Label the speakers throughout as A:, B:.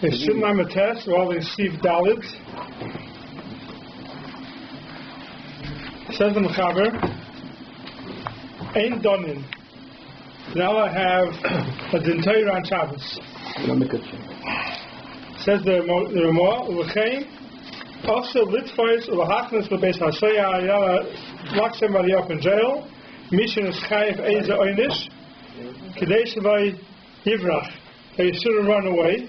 A: In Siman test, well, in Seif Dalit, says the Mechaber, Ein Donin. Now I have a din Torah on Shabbos. Says the Ramah, L'chein, also Litfois, L'hachnas, L'beis HaShoya, Yala, lock somebody up in jail, Mishin is Seif, Eiza Oynish, Kedei Shavai Yivrach, they shouldn't run away.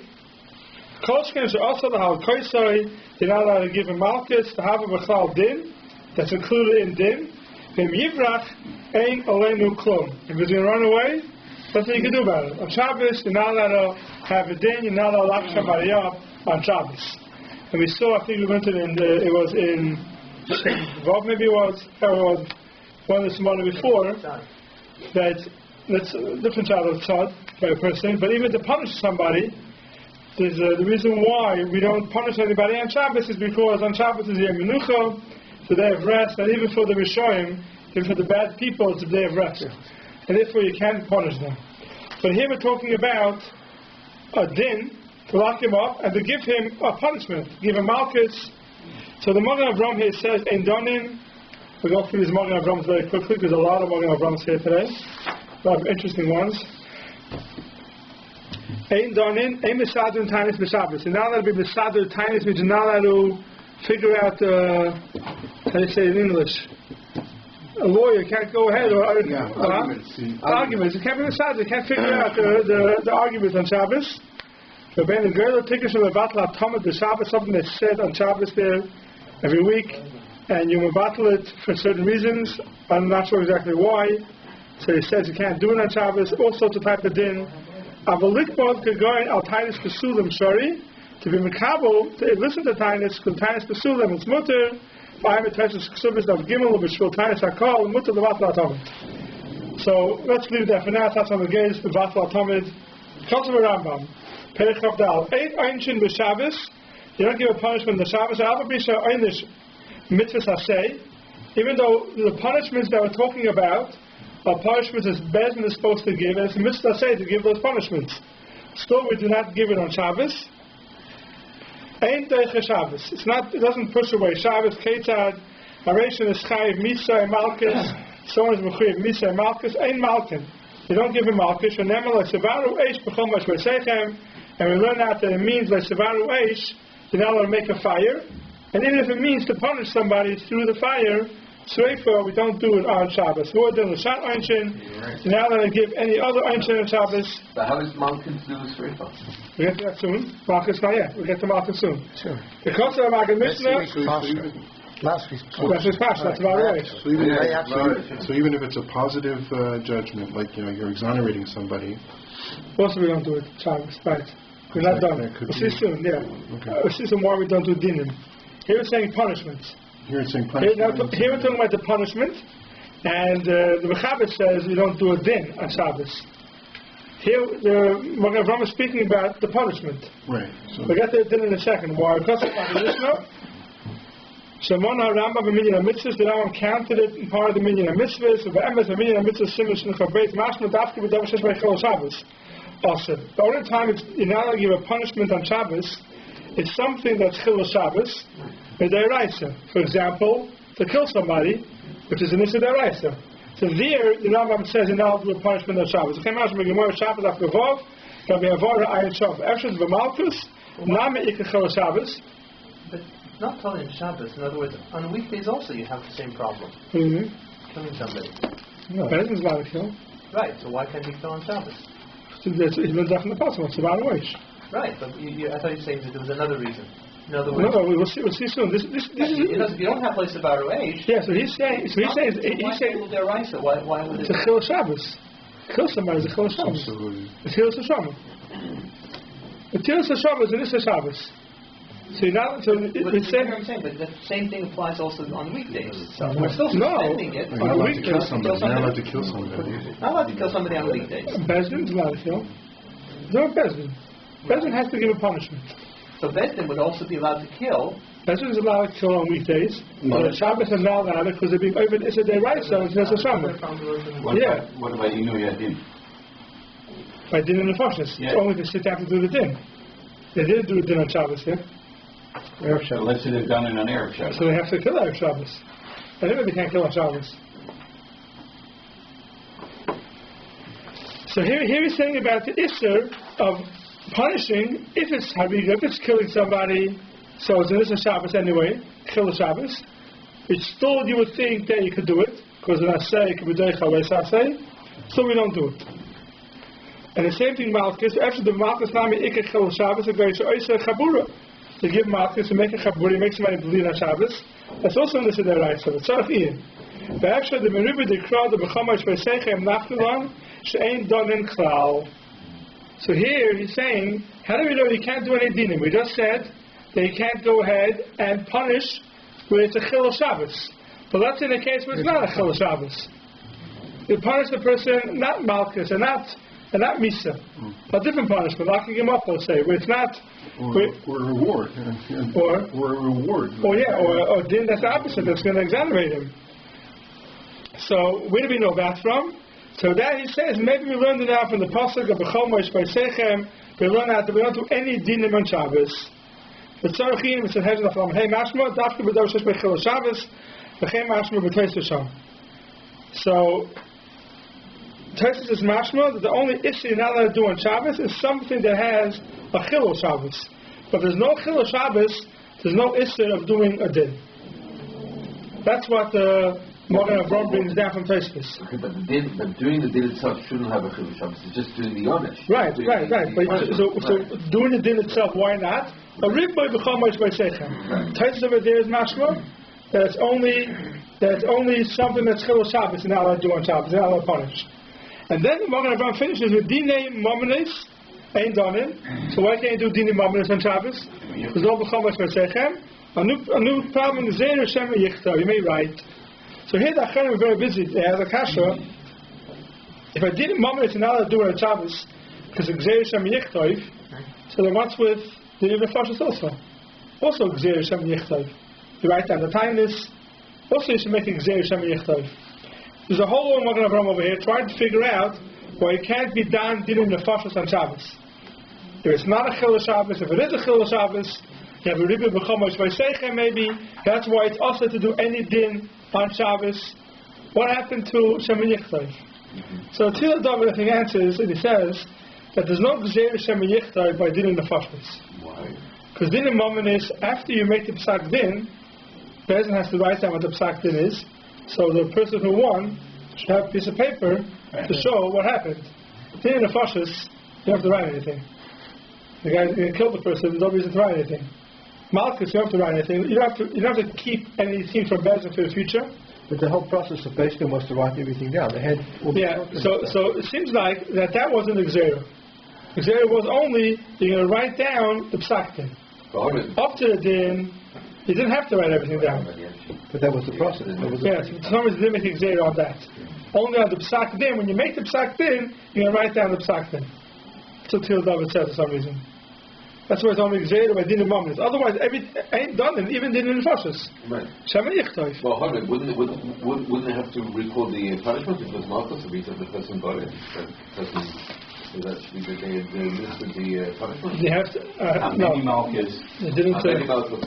A: Koshkins are also the halacha-theory. You're not allowed to give a malchus to have a b'chlal din, that's included in din. V'im yivrach ein aleinu klum. If he's going to run away, that's what you can do about it. On Shabbos, you're not allowed to have a din, you're not allowed to lock somebody up on Shabbos. And we saw, I think we went to it was in Vav, maybe it was one of the Siman before, that that's a different type of tzad by a person, but even to punish somebody, there's the reason why we don't punish anybody on Shabbos is because on Shabbos is Yom Menucha, it's the day of rest, and even for the Rishoyim, even for the bad people, it's the day of rest. And therefore you can't punish them. But here we're talking about a din, to lock him up, and to give him a punishment, give him malchus. So the Magen Avraham here says, Ein Donin. We'll go through these Magen Avrahams very quickly, because there's a lot of Magen Avrahams here today. A lot of interesting ones. Ein Donin, Ein Mesader Tainis B'Shabbos. You're not allowed to be Mesader Tainis, means you're not allowed to figure out, how do you say it in English? A lawyer can't go ahead or arguments. Arguments. You can't be Mesader, you can't figure out the arguments on Shabbos. So Ben the girl tickets from the battle of Talmud the Shabbos, something that's said on Shabbos there every week, and you will battle it for certain reasons. I'm not sure exactly why. So he says you can't do it on Shabbos. All sorts of type of din. Avalikbod could go al Tainus Pesulim Shari to be Makabo to listen to Tainus because Tainus Pesulim it's mutter. I'm a Tainus Ksubis of Gimel B'Shul Tainus Hakol mutter the Batla Tamid. So let's leave that for now. That's on the gaze the Batla Tamid. Kosev Rambam. Perich Avdal. 8 Einshin B'Shabbos. You don't give a punishment on the Shabbos. Alba Bisha Einish Mitzvahs Hasei. Even though the punishments that we're talking about are punishments as Bezdin is supposed to give, and it's a mitzvah say to give those punishments. Still, we do not give it on Shabbos. Ein Deiche Shabbos. It's not. It doesn't push away Shabbos. Ketzad Hareshin is Chayiv Misa and Malchus. Someone is Mechuyev Misa and Malchus. Ein Malkin. You don't give him Malchus. And Nemal Sevaru Eish B'chol Mashvei Seichem. And we learn out that it means like Sevaru Eish. You're not allowed to make a fire. And even if it means to punish somebody through the fire, Sreifa, we don't do it on Shabbos. Who are doing the Shat Einshin? Now that I give any other Einshin on Shabbos.
B: But how does Malkin do Sreifa?
A: We'll get to that soon. Malchus not yet. We'll get to Malchus soon.
C: Sure.
A: Because of the Magen Mishnah.
C: Last week's
A: Pasha. That's about right.
D: So even if it's a positive judgment, like you're exonerating somebody.
A: Also, we don't do it Shabbos. Right. We're not done. We'll see soon. Yeah.
D: Okay.
A: We'll see some more. We don't do dinim. Here we're saying punishments.
D: Here it's saying punishment.
A: Here we're talking about the punishment, and the Mechaber says we don't do a din on Shabbos. Here the Magen Avraham is speaking about the punishment.
D: Right. So
A: We'll get to the din in a second. Why? Because of the Mishnah, shemoneh-esrei b'minyan mitzvahs, the Rambam counted it in part of the minyan mitzvahs. V'emes b'minyan mitzvahs simish n'chabeit mashma dafke b'davar shesh b'chol Shabbos. Also, the only time you're not going to give a punishment on Shabbos is something that's chil Shabbos. For example, to kill somebody, which is an issue deraisa. So there, the Rambam says you're not do a punishment on Shabbos. Okay, Mashma Gemara Shabbos after Vov, can be avoided Ayin Shav. Efshus v'malchus, Name ikachol Shabbos.
B: But not only on Shabbos. In other words, on weekdays also you have the same problem.
A: Mm-hmm.
B: Killing somebody.
A: No, Bezdin's allowed to kill.
B: Right. So why can't he kill on Shabbos?
A: He's been definitely possible. It's about a wage.
B: Right, but I thought you were saying that there was another reason. In other words,
A: no, we'll see soon. This is
B: you don't have place about our age.
A: Yeah, so he's saying. Why would
B: it?
A: It's a chil Shabbos. Kill somebody is a chil Shabbos.
D: absolutely.
A: It's chil Shabbos. It's chil Shabbos and it's Shabbos. So you're not. So it's
B: saying, but the same thing applies also on weekdays. So we're still suspending it.
D: You're not allowed to kill somebody. You're not allowed to kill somebody.
B: Not allowed to kill somebody on weekdays.
A: Bezdin's allowed to kill. No, Bezdin. Bezdin has to give a punishment.
B: So Bezdin would also be allowed to kill.
A: Bezdin is allowed to kill on weekdays. But Shabbos is not allowed because they're being open. It's a day right, so it's a Shabbos. Yeah.
E: What about Inu Yadim?
A: By din and the It's only to sit down to do the din. They didn't do a din on Shabbos, yeah?
C: Erev Shabbos.
E: Unless it is done in an Erev Shabbos.
A: So they have to kill Erev Shabbos. Anyway, they can't kill on Shabbos. So here he's saying about the Isser of punishing if it's Hariga, if it's killing somebody, so it's an Isser Shabbos anyway, kill the Shabbos. Which still you would think that you could do it, because in Asay, so we don't do it. And the same thing Malchus, after the Malchus Nami Ikka Chil Shabbos, it goes to Oysa Chabura. To give Malchus, to make a Chabura, make somebody bleed on Shabbos. That's also listed there, right? So it's Tzarech Ian. But actually, the Meribah, the crowd, the Bechamash, Vesechem, Nachnulan, She'ein Donin Klal. So here he's saying, how do we know he can't do any dinim? We just said that he can't go ahead and punish when it's a Chil Shabbos. But let's say in a case where it's not a Chil Shabbos. You punish the person, not Malchus, and not Misa. A different punishment, locking him up, let's say, where it's not...
D: Or a reward. Or a reward.
A: Or din that's the opposite, that's going to exonerate him. So, where do we know that from? So that he says, maybe we learned it now from the Pasuk of B'chol Moish by Sechem, we learn out that we don't do any dinim on Shabbos. The Tzarechim, it says, hey mashma, dafka b'dor shesh b'chil Shabbos, v'chem mashma b'teis l'sham. So, Tesis is mashma that the only issue you're not allowed to do on Shabbos is something that has a chilul Shabbos. But there's no chilul Shabbos, there's no issue of doing a din. That's what the Morgan of Rome brings down from Tesis.
F: Okay, but doing the din itself shouldn't have a chilul Shabbos. It's just doing the onesh.
A: Right. But so doing the din itself, why not? A rib by b'chamash by sechem. Tesis over there is mashma that it's only something that's chilul Shabbos you're not allowed to do on Shabbos. You're not allowed to punish. And then the Morgan Abraham finishes with Dinei Momenes, ain't done it. So why can't you do Dinei Momenes on Shabbos? There's no B'chomash V'Sechem. A new problem is Zeir Hashem Yichta. You may write. So here the Acharim are very busy. They have a kasha. If I did Momenes, you're not allowed to do it on Shabbos because it's Zeir Hashem Yichta. So then what's with Dinei Nefashos also? Also Zeir Hashem Yichta. You write down the time is. Also you should make it Zeir Hashem Yichta. There's a whole lot of Magen Avraham over here trying to figure out why it can't be done dinim nefashos on Shabbos. If it's not a chil Shabbos, if it is a chil Shabbos, you have a ribbi b'chomosh v'seichem maybe. That's why it's also to do any din on Shabbos. What happened to shemoneh-esrei? So Tzil David I think answers and he says that there's no gzeir shemoneh-esrei by dinim nefashos.
F: Why?
A: Because dinim momenis, after you make the psak din, the person has to write down what the psak din is. So the person who won should have a piece of paper to show what happened. In the fascists, you don't have to write anything. The guy who killed the person, no reason to write anything. Malchus, you don't have to write anything. You don't have to keep anything from Bezin for the future.
C: But the whole process of basically was to write everything down. The head will be
A: so it seems like that wasn't the Xera. The Xera was only you're going to write down the psak din. Up to the din, you didn't have to write everything down.
C: But that was the process.
A: So for some reason, they didn't make Xera on that. Only on the psak din. When you make the psak din, you're going to write down the psak din. That's what Til David said for some reason. That's why it's only Xera by din and moments. Otherwise, ain't done it, even din and fascists.
F: Right.
A: Shemoneh-esrei.
F: Well, wouldn't they have to record the punishment if it was Malchus or because the person got it? That should be that they listed the punishment?
A: They have to.
E: How many Malchus?
A: They didn't
F: How
A: say.
F: many Malchus?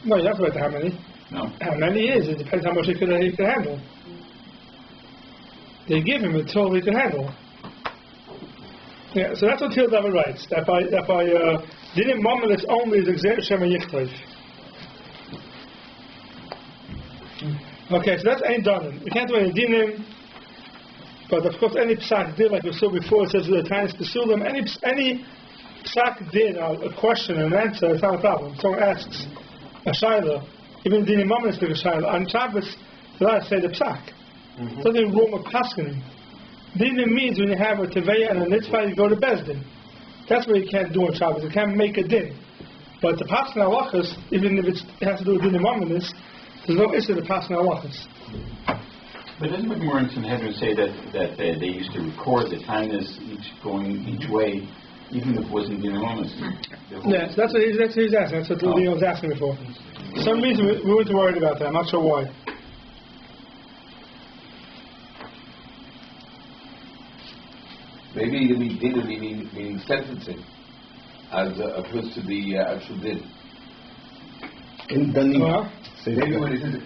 A: No, you have to write how many.
E: No.
A: How many is? It depends how much he could handle. They give him until he could handle. Yeah, so that's what Til David writes. That by dinim momelis only is Xer shemoneh-esrei. Okay, so that's ain't done. We can't do any dinim. But of course, any psak din, like we saw before, it says the times pursue them. Any psak din, a question and an answer, it's not a problem. Someone asks a shayla, even dinim momelis is a shayla. On Shabbos, you don't say the psak. There's nothing wrong with paskening. Dinim means when you have a teveya and a nitzvah, you go to Bezdin. That's what you can't do on Shabbos. You can't make a din. But the paskin halachas, even if it has to do with dinim momelis, there's no issue to paskin halachas.
E: But doesn't the Gemara in Sanhedrin say that they used to record the kindness going each way, even if it wasn't dinim momelis?
A: Yeah, so that's what he's asking. That's what Leo was asking before. For some reason we weren't worried about that. I'm not sure why.
F: Maybe meaning sentencing. as opposed to the actual din.
B: Maybe when it says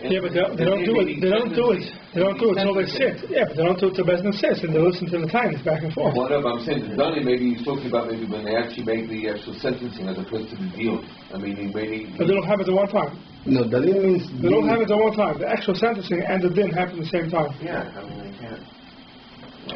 A: yeah, but they don't do it. They don't do it. They don't do it until they sit. Yeah, but they don't do it till Bezdin sits, and they listen to the time. It's back and forth.
F: Well, no, but I'm saying the Dani, maybe he's talking about maybe when they actually make the actual sentencing as opposed to the deal. I mean, maybe.
A: But they don't have it at one time.
C: No, Dalim means...
A: They don't have it at one time. The actual sentencing and the din happen at the same time.
F: Yeah, I mean, they can't.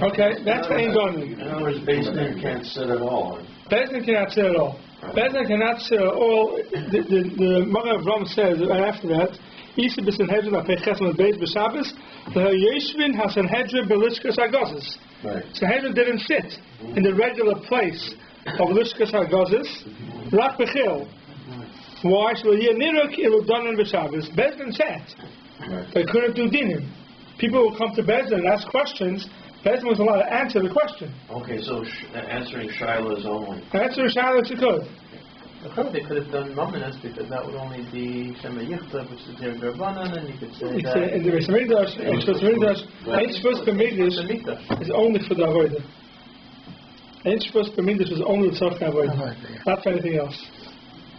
A: Okay, that's ain't done.
F: In other words, Bezdin can't sit at all.
A: Bezdin cannot sit at all. Bezdin cannot sit at all. The Mother of Ram says, and after that, Isa b'Sanhedrin ha'peiches l'beis b'Shabbos, l'ha'yeshvin ha'Sanhedrin b'lishkas ha'gazes. Sanhedrin didn't sit in the regular place of lishkas ha'gazes, rak b'chil. Why? So Yeniruk iludanan b'Shabbos. Bezdin sat. They couldn't do dinim. People will come to Bezdin and ask questions. Bezdin was allowed to answer the question.
B: Okay, so answering shilas only.
A: Answering shilas you could.
B: They could have done Mamonas because that would only be shemoneh-esrei, which is their Garbanan, and you could say that.
A: In the Beis Hamikdash, Ein Shvus B'Mikdash is only for the Avodah. Ein Shvus B'Mikdash is only the Tzorchei Avodah, not for anything else.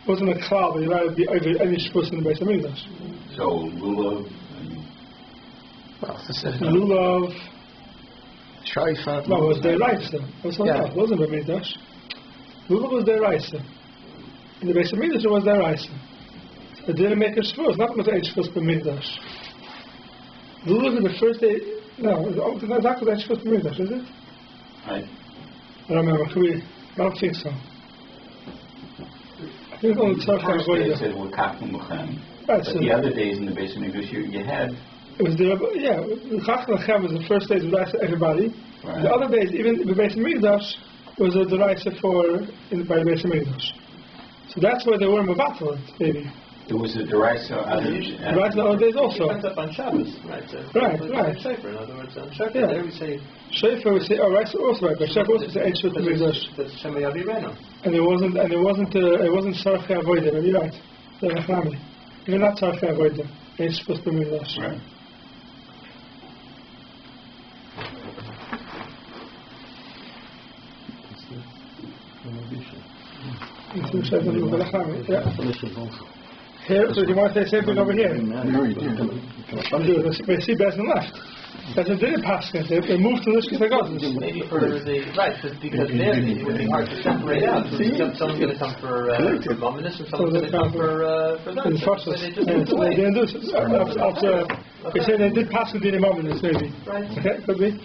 A: It wasn't a cloud, but you're allowed to be over any Shvus in the Beis Hamikdash.
E: So, Lulav.
A: Lulav.
C: Shaifa.
A: No, it was their rice. It wasn't B'Mikdash. Lulav was their rice. In the Beis Hamikdash it was their rice. It didn't make a shvus, not because Ein Shvus B'Mikdash. Lulav is the first day. No, it's not exactly Ein Shvus B'Mikdash, is it?
E: Right.
A: I don't remember. I don't think so. I think it's only Tzorchei
E: They
A: Avodah.
E: said we're kachim l'chem.
A: Right,
E: But
A: so
E: the other days in the Beis Hamikdash you had.
A: it was the Chacham Lechem was the first day to the rice for everybody.
E: Right.
A: The other days, even the Beis Hamikdash was the rice by the Beis Hamikdash. So that's why they were mevatel, maybe.
E: There was a derisa.
A: The rice the other days also.
B: It ends up on Shabbos, right? So
A: Right.
B: Sefer, in other words, on Sefer,
A: Yeah.
B: there we say
A: Shefer we say, rice also right, but Shefer also say Ein Shvus B'Mikdash.
B: that's Shemayah B'Reno.
A: And it wasn't Tzorchei Avodah, maybe right. The Rachamim. Even not Tzorchei Avodah. Ein Shvus B'Mikdash.
E: Right.
A: Here, so do you want to say the same thing over here? We see Bezdin left. Bezdin didn't pass it. They moved to Lishkas HaGazes.
B: Maybe for the because there it would be hard to separate out. So someone's going to come for Mamonas and someone's going to come for that.
A: In the process.
B: They
A: They didn't do it. We say they did pass it in the Mamonas, maybe.
B: Right.
A: Okay, could be.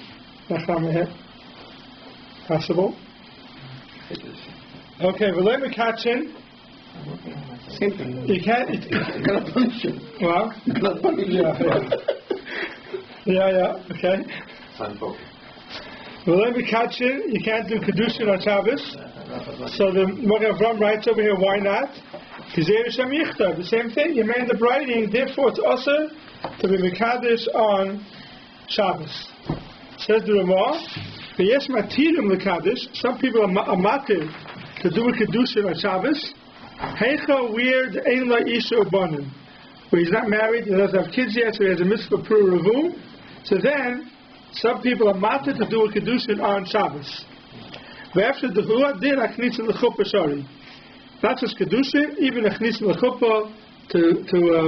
A: Possible. Okay, well, let me catch in.
C: Same thing.
A: You can't.
C: Gonna punish you.
A: Well,
C: Gonna punish you.
A: yeah, okay. Well, let me catch in. You can't do Kedushin on Shabbos. So the Mother of Ram writes over here, why not? The same thing. You made the writing, therefore it's also to be Mekadesh on Shabbos. Says the Ramah, yes, matirim Mekadesh. Some people are matir to do a Kedushin on Shabbos. Heicha weird ein la isha ubanim, where he's not married, he doesn't have kids yet, so he has a mitzvah pru revu. So then, some people are matir to do a kedushin on Shabbos. But after the hula did achnitzin l'chuppah shari, not just kedushin, even achnitzin l'chuppah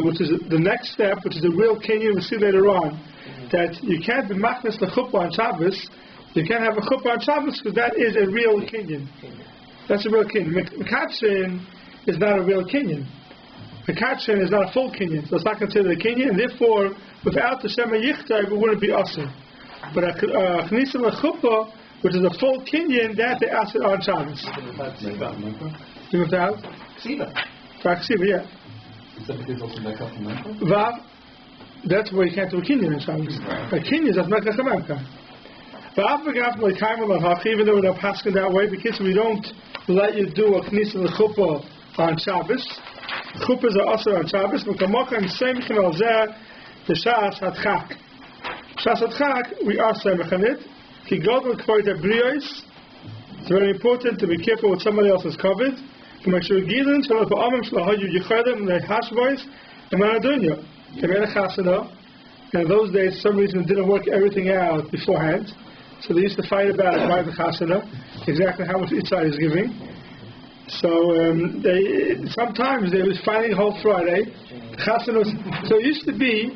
A: which is the next step, which is the real kinyan. We'll see later on that you can't be machnes l'chuppah on Shabbos. You can't have a chuppah on Shabbos because that is a real kinyan. That's a real kinyan. Mekatrin is not a real kinyan. Mekatrin is not a full kinyan, so it's not considered a kinyan, and therefore, without the shemoneh-esrei, it wouldn't be asur. But a knisa l'chuppah, which is a full kinyan, that they ask it on Shabbos. Even without?
B: Ksiva.
A: Ksiva, yeah. Vav, that's where you can't do a kinyan on Shabbos. A kinyan is a mekach hamemka. Even though we're not passing that way, because we don't let you do a knisa l'chuppah on Shabbos. Chuppahs are also on Shabbos. But and SEMICHA al zeh the Shas Hadchak. Shas Hadchak, we are SEMICH on it. Ki godol kvoit abriyos. It's very important to be careful with somebody else's covered. To make sure gilin shalom ba'amim shalahayu yichadem lehashvois emanadunya. Kemele chasana. And in those days, for some reason, it didn't work everything out beforehand. So they used to fight about it by the chasana, exactly how much each side is giving. So sometimes they was fighting a whole Friday. So it used to be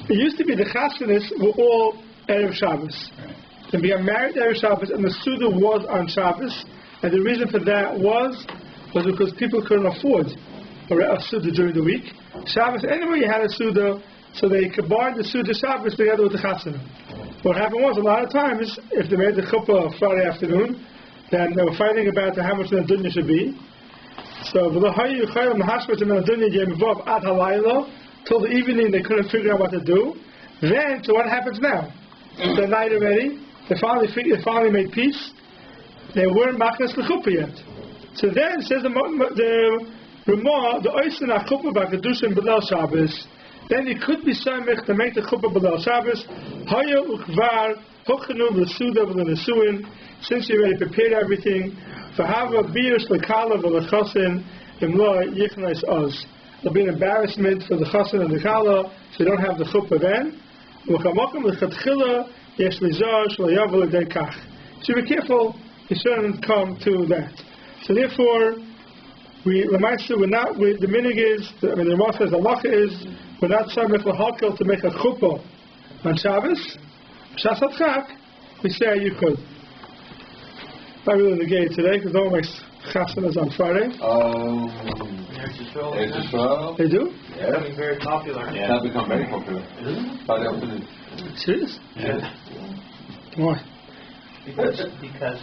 A: the chasanis were all Erev Shabbos. And we got married Erev Shabbos, and the Suda was on Shabbos. And the reason for that was because people couldn't afford a Suda during the week. Shabbos, anyway, you had a Suda, so they combined the Suda Shabbos together with the chasanim. What happened was, a lot of times, if they made the chuppah Friday afternoon, then they were fighting about how much the dunya should be. So, till the evening they couldn't figure out what to do. Then, so what happens now? The night already, they finally made peace. They weren't machnas l'chuppah yet. So then, says the Ramah, the oisin ha-chuppah b'kedushim b'leil Shabbos. Then it could be samech to make the chuppah b'leil Shabbos. Haya ukvar hochenu l'suda v'lenesuin. Since you already prepared everything, v'hava biush l'kala v'lechasin imlo yichnas oz. There'll be an embarrassment for the chasin and the kala, so you don't have the chuppah then. V'chamokim l'chatchila yesh lizar sh'layav l'dei kach. So be careful, you shouldn't come to that. So therefore, the minig is, the Ramah says, the halacha is, we're not samech l'halkel to make a chuppah on Shabbos. Shas Chak, we say you could. Not really negated today, because no one makes chasanas on Friday. They do?
B: Yeah. It's becoming very popular.
F: Yeah. It's become very popular. Friday afternoon.
A: Serious?
F: Yeah.
A: Why?
B: Because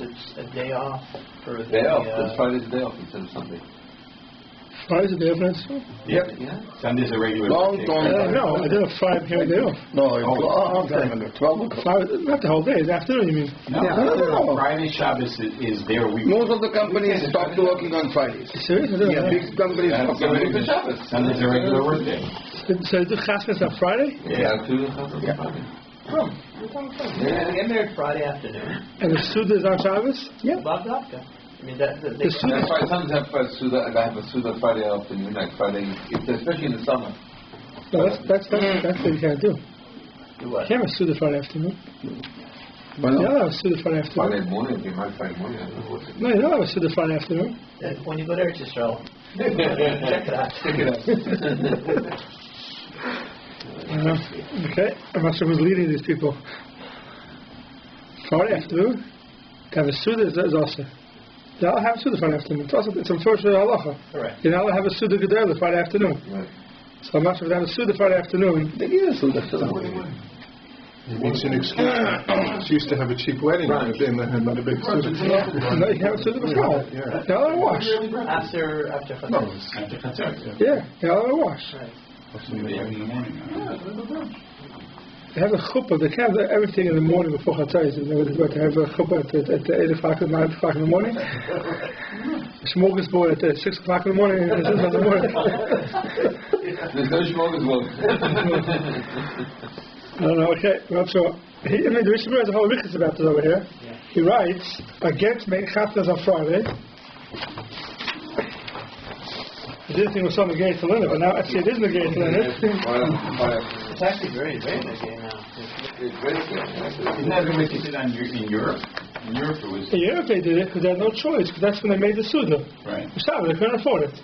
B: it's a day off for the
F: day off. Friday's a day off instead of Sunday.
A: Friday's a day off next week?
E: Yep. Yeah. Sunday's a regular.
A: No, I did a Friday here a day off.
C: No, 12 o'clock.
A: Not the whole day, the afternoon, you mean?
E: No. Friday Shabbos is their week.
C: Most of the companies stopped working on Fridays.
A: Serious?
C: Yeah, big companies stopped working on Shabbos.
E: Sunday's a regular work day.
A: So you do chasnas on Friday?
F: Yeah, two chasnas on Friday.
B: Oh, get married Friday afternoon.
A: And the Suda is on Shabbos?
B: Yeah. Babdavka. I mean, that's why
F: some have Suda, and I have a Suda Friday afternoon, like Friday, especially in the summer.
A: No, that's what you can't do.
B: Do what?
A: You can't have a Suda Friday afternoon.
C: Why not?
A: You don't have a Suda Friday afternoon.
F: Friday morning, if you might Friday morning, I don't know what's it.
A: No, you don't have a Suda Friday afternoon.
B: When you go there, Israel. Check it out.
F: Check it out.
A: Okay, I'm not sure who's leading these people. Friday afternoon, to have a Suda is also. They all have Suda Friday afternoon. It's unfortunate halacha.
B: Correct.
A: You all have a Suda Gedela Friday afternoon.
F: Right.
A: So I'm not sure if they have a Suda Friday afternoon.
C: They need a Suda.
D: It's an excuse. She used to have a cheap wedding and not a big Suda.
A: No, you have a Suda before.
D: Yeah.
A: They all have a wash.
B: After Chatzos.
E: After Chatzos.
A: Yeah, they all have a wash.
B: Right.
E: In the morning.
A: They have a chuppah. They can't have everything in the morning before Chatzos. They have a chuppah at 8 o'clock, 9 o'clock in the morning. A smorgasbord at 6 o'clock in the morning.
F: There's no smorgasbord.
A: No, okay. Well, so, the Mishnah has a whole riches about this over here.
B: Yeah.
A: He writes, against making chasnas on Friday. I didn't think it was so negated to learn it, but now I see it is negated to learn it.
B: It's actually very, very negated now.
F: It's very good.
E: Isn't that the way they did in Europe? In Europe it was...
A: In Europe they did it because they had no choice, because that's when they made the Suda.
E: Right.
A: They couldn't afford it.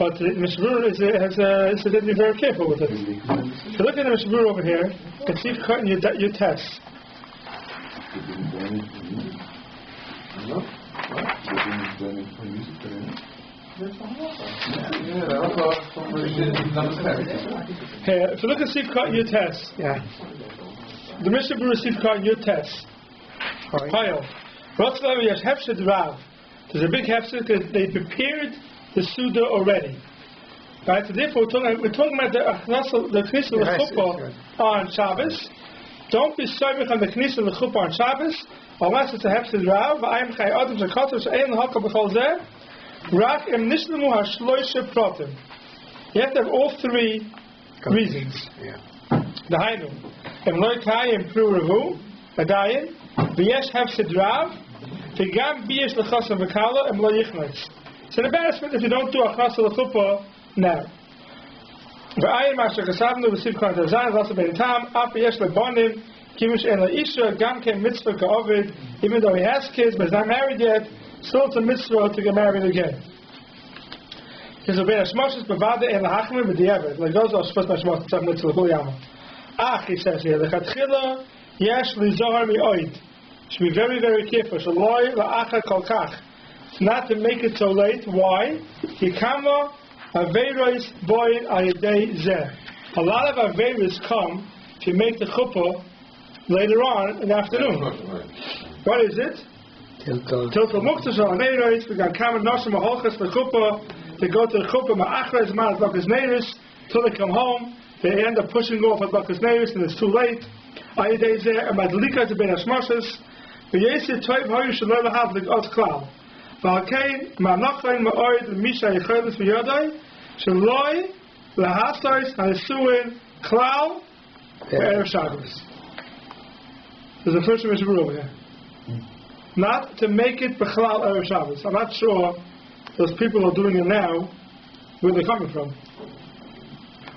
A: But the Mishnah says to be very careful with it. So look at the Mishnah over here and see if you're cutting your test. Hey, if you look at Seif cutting your test, the Mishnah Berurah Seif cutting your test. There's a big hefsed because they prepared the Suda already. Right? So therefore we're talking about the Knesset L'chuppah on Shabbos. Don't be soymich on the Knesset L'chuppah on Shabbos unless it's a hefsed Rav. V'ayim chai adam shekatov she'ein l'haka b'chol zeh. Rak em nishlemu ha'shloisha pratim. You have to have all three reasons. The Hainu. Em loy kayim pru rehu, adayin, v'yesh hefsed Rav, v'gam b'yesh l'chasam v'kala, em lo yichnes. It's an embarrassment if you don't do a chasam l'chuppah now. V'ayin masher chasavnu v'siv kanta zayin v'asa ben tam, ap v'yesh l'bonim, kimish en la'isha, gam ken mitzvah ka'ovid, even though he has kids but he's not married yet, Still, it's a mitzvah to get married again. Because of Shmoshes bevade and lahachmir b'diavad. Like those are supposed to be Shmoshes mitzvah l'chul yama. He says here, lechatchila yesh lizohar mi'oid. Should be very, very careful. Shaloi la'acha kol kach. Not to make it so late. Why? Hikama aveiros boy ayidei zeh. A lot of aveiros come if you make the chuppah later on in the afternoon. What is it? Tiltal muktas on aveiros. We got kamen noshim aholchas lechuppah. They go to the chuppah ma'achres ma'az bakas neiris till they come home. They end up pushing off at bakas neiris and it's too late. Ayidei zeh and madlika to ben hashmoshes. V'yesir toiv hoyu shaloi lahav l'got klal. V'alkein ma'anochain ma'oid misha yicholis v'yodai shaloi lahasois ha'isuin klal v'erev Shabbos. There's a first Mishnah over here. Not to make it b'chlal erev Shabbos. I'm not sure those people are doing it now where they're coming from.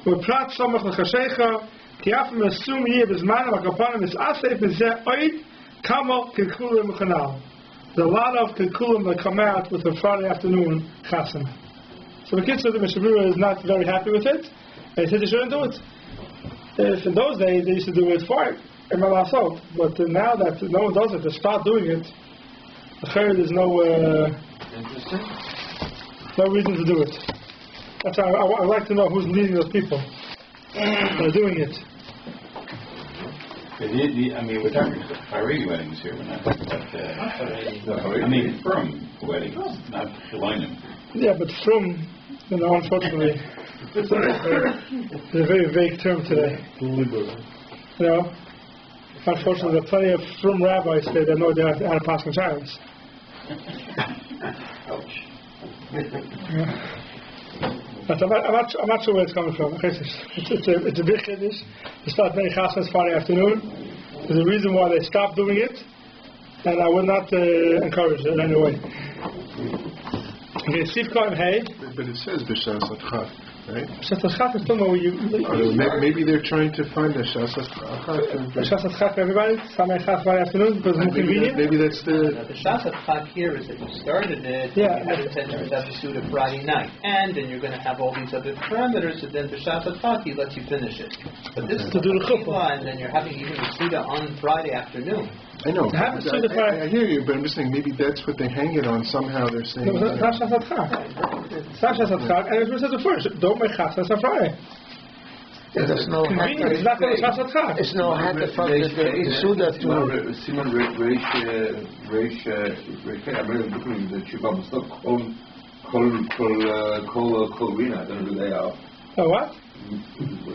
A: V'prat somach l'chashecha ki afim asum yeh b'zman v'kapanim is asef b'zeh oid Kamal Kilkulim Chanal. There's a lot of Kilkulim that come out with a Friday afternoon Chasana. So the kids of the Mishabura is not very happy with it. They said they shouldn't do it. If in those days they used to do it fine, but now that no one does it, they start doing it. There's no reason to do it. That's why I'd like to know who's leading those people that are doing it.
E: I mean, we're talking about Haredi weddings here. We're not talking about, I mean, from weddings, not Chilonim.
A: Yeah, but from, unfortunately, it's a very vague term today. Unfortunately, there are plenty of from rabbis that know how to pass on child. But I'm not sure where it's coming from. It's a big chiddush. They start making chasnas Friday afternoon. There's a reason why they stopped doing it, and I would not encourage it in any way. Okay, Sivka and Hay.
D: But it says b'shas atchat, right?
A: B'shas atchat is still where you.
D: Maybe they're trying to find a shas atchat.
A: B'shas atchat for everybody. Sunday chas Friday afternoon because it's more convenient.
D: Maybe that's the.
B: The shas atchat here is that you started it. Yeah. You had intention to have to shoot it Friday night, and then you're going to have all these other parameters. And then the shas atchat he lets you finish it. But this is
A: to do the chuppah,
B: and then you're having even the suda on Friday afternoon.
D: I know. I hear you, but I'm just saying maybe that's what they hang it on. Somehow they're saying.
A: No, it's not shas atchat. It's not shas atchat, and it's said the first. Don't make chasnas on Friday.
C: There's no
A: convenience. It's not going to shas atchat.
C: It's no hacker from the Suda to.
F: Siman Reish. I'm really looking at the Tshuva. It's not Kol Rina. I don't know who they are.
A: Oh, what?